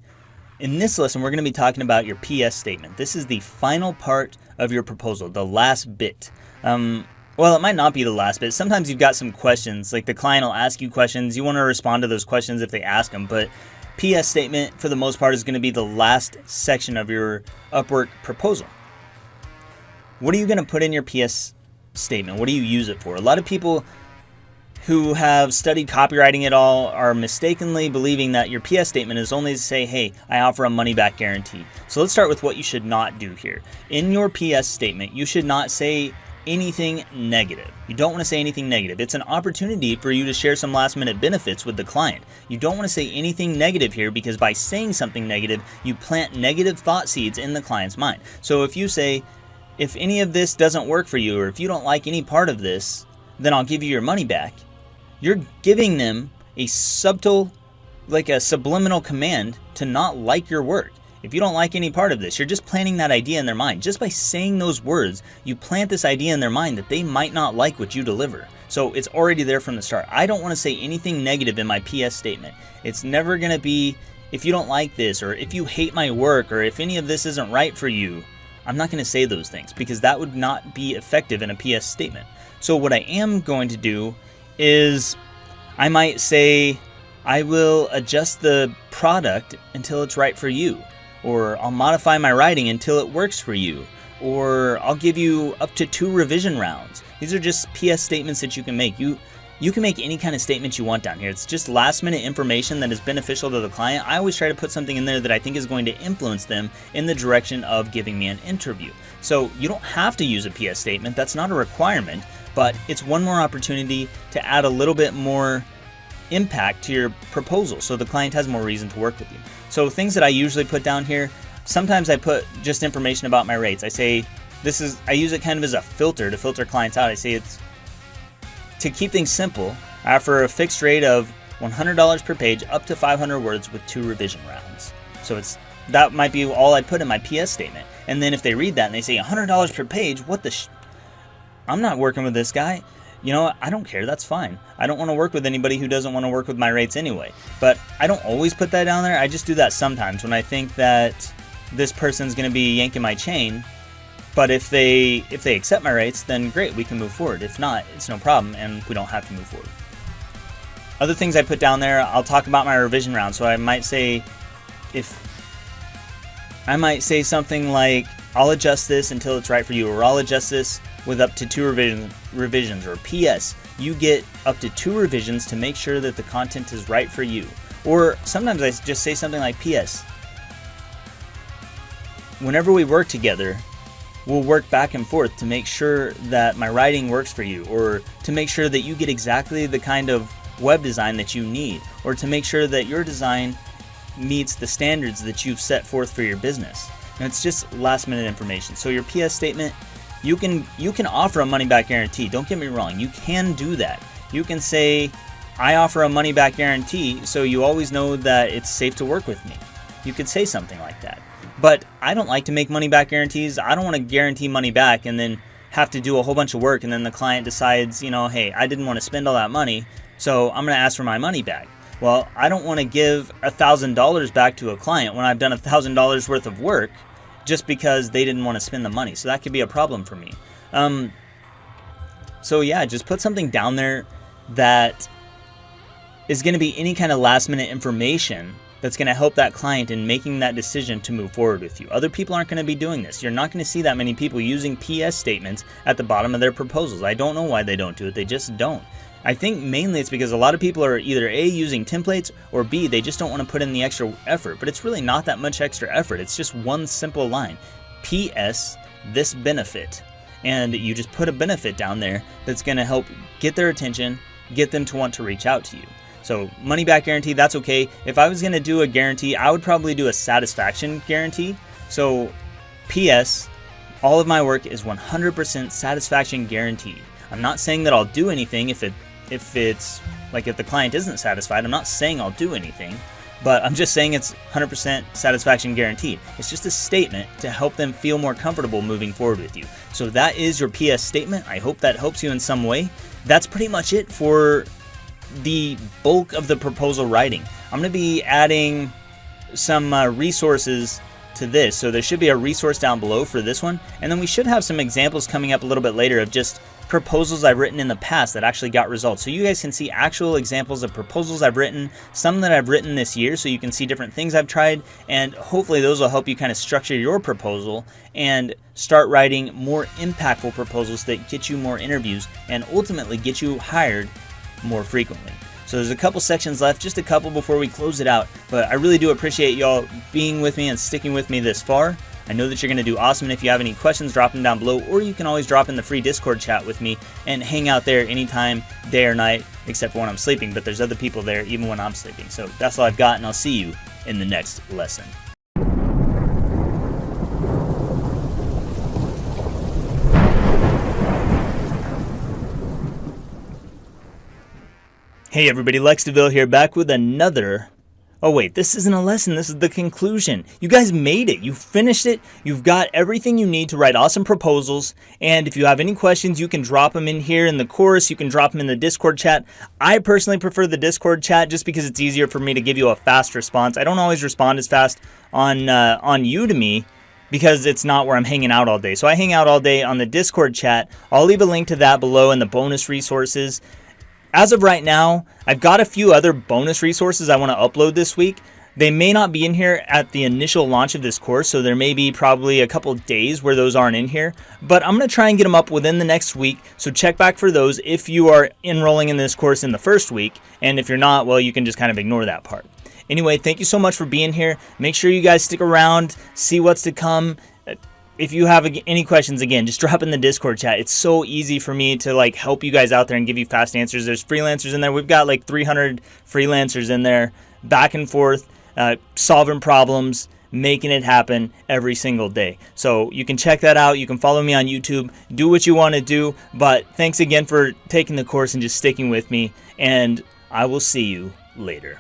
In this lesson, we're going to be talking about your PS statement. This is the final part of your proposal, the last bit. Well, it might not be the last bit. Sometimes you've got some questions, like the client will ask you questions. You want to respond to those questions if they ask them, but PS statement, for the most part, is going to be the last section of your Upwork proposal. What are you going to put in your PS statement? What do you use it for? A lot of people who have studied copywriting at all are mistakenly believing that your PS statement is only to say, hey, I offer a money-back guarantee. So let's start with what you should not do here. In your PS statement, you should not say anything negative. You don't want to say anything negative. It's an opportunity for you to share some last-minute benefits with the client. You don't want to say anything negative here, because by saying something negative, you plant negative thought seeds in the client's mind. So if you say, if any of this doesn't work for you, or if you don't like any part of this, then I'll give you your money back. You're giving them a subtle, like a subliminal command to not like your work. If you don't like any part of this, you're just planting that idea in their mind. Just by saying those words, you plant this idea in their mind that they might not like what you deliver. So it's already there from the start. I don't want to say anything negative in my PS statement. It's never going to be, if you don't like this, or if you hate my work, or if any of this isn't right for you. I'm not going to say those things, because that would not be effective in a PS statement. So what I am going to do is I might say, I will adjust the product until it's right for you, or I'll modify my writing until it works for you, or I'll give you up to 2 revision rounds. These are just PS statements that you can make. You can make any kind of statement you want down here. It's just last minute information that is beneficial to the client. I always try to put something in there that I think is going to influence them in the direction of giving me an interview. So you don't have to use a PS statement. That's not a requirement. But it's one more opportunity to add a little bit more impact to your proposal, so the client has more reason to work with you. So things that I usually put down here, sometimes I put just information about my rates. I say, I use it kind of as a filter to filter clients out. I say, it's to keep things simple, I offer a fixed rate of $100 per page, up to 500 words with 2 revision rounds. So that might be all I put in my PS statement. And then if they read that and they say $100 per page, what the I'm not working with this guy. I don't care. That's fine. I don't want to work with anybody who doesn't want to work with my rates anyway. But I don't always put that down there. I just do that sometimes when I think that this person's going to be yanking my chain. But if they accept my rates, then great, we can move forward. If not, it's no problem, and we don't have to move forward. Other things I put down there, I'll talk about my revision round. So I might say something like, I'll adjust this until it's right for you, or I'll adjust this with up to 2 revisions, or PS, you get up to 2 revisions to make sure that the content is right for you. Or sometimes I just say something like, PS, whenever we work together, we'll work back and forth to make sure that my writing works for you, or to make sure that you get exactly the kind of web design that you need, or to make sure that your design meets the standards that you've set forth for your business. And it's just last minute information. So your PS statement, You can offer a money back guarantee. Don't get me wrong. You can do that. You can say, I offer a money back guarantee, so you always know that it's safe to work with me. You could say something like that. But I don't like to make money back guarantees. I don't want to guarantee money back and then have to do a whole bunch of work, and then the client decides, hey, I didn't want to spend all that money, so I'm going to ask for my money back. Well, I don't want to give $1,000 back to a client when I've done $1,000 worth of work just because they didn't want to spend the money. So that could be a problem for me. So yeah, just put something down there that is going to be any kind of last minute information that's going to help that client in making that decision to move forward with you. Other people aren't going to be doing this. You're not going to see that many people using PS statements at the bottom of their proposals. I don't know why they don't do it. They just don't. I think mainly it's because a lot of people are either A, using templates, or B, they just don't want to put in the extra effort. But it's really not that much extra effort. It's just one simple line. PS, this benefit. And you just put a benefit down there that's going to help get their attention, get them to want to reach out to you. So money back guarantee, that's okay. If I was going to do a guarantee, I would probably do a satisfaction guarantee. So PS, all of my work is 100% satisfaction guaranteed. I'm not saying that I'll do anything if the client isn't satisfied. I'm not saying I'll do anything, but I'm just saying it's 100% satisfaction guaranteed. It's just a statement to help them feel more comfortable moving forward with you. So that is your PS statement. I hope that helps you in some way. That's pretty much it for the bulk of the proposal writing. I'm going to be adding some resources to this, so there should be a resource down below for this one, and then we should have some examples coming up a little bit later of just proposals I've written in the past that actually got results. So you guys can see actual examples of proposals I've written, some that I've written this year, so you can see different things I've tried, and hopefully those will help you kind of structure your proposal and start writing more impactful proposals that get you more interviews and ultimately get you hired more frequently. So there's a couple sections left, just a couple before we close it out, but I really do appreciate y'all being with me and sticking with me this far. I know that you're going to do awesome, and if you have any questions, drop them down below, or you can always drop in the free Discord chat with me and hang out there anytime, day or night, except for when I'm sleeping, but there's other people there even when I'm sleeping. So that's all I've got, and I'll see you in the next lesson. Hey everybody, Lex DeVille here, back with another... Oh wait, this isn't a lesson, this is the conclusion. You guys made it, you finished it, you've got everything you need to write awesome proposals, and if you have any questions, you can drop them in here in the course, you can drop them in the Discord chat. I personally prefer the Discord chat just because it's easier for me to give you a fast response. I don't always respond as fast on Udemy, because it's not where I'm hanging out all day. So I hang out all day on the Discord chat. I'll leave a link to that below in the bonus resources. As of right now, I've got a few other bonus resources I want to upload this week. They may not be in here at the initial launch of this course, so there may be probably a couple days where those aren't in here. But I'm going to try and get them up within the next week, so check back for those if you are enrolling in this course in the first week. And if you're not, well, you can just kind of ignore that part. Anyway, thank you so much for being here. Make sure you guys stick around, see what's to come. If you have any questions, again, just drop in the Discord chat. It's so easy for me to help you guys out there and give you fast answers. There's freelancers in there. We've got 300 freelancers in there, back and forth, solving problems, making it happen every single day. So you can check that out. You can follow me on YouTube. Do what you want to do. But thanks again for taking the course and just sticking with me. And I will see you later.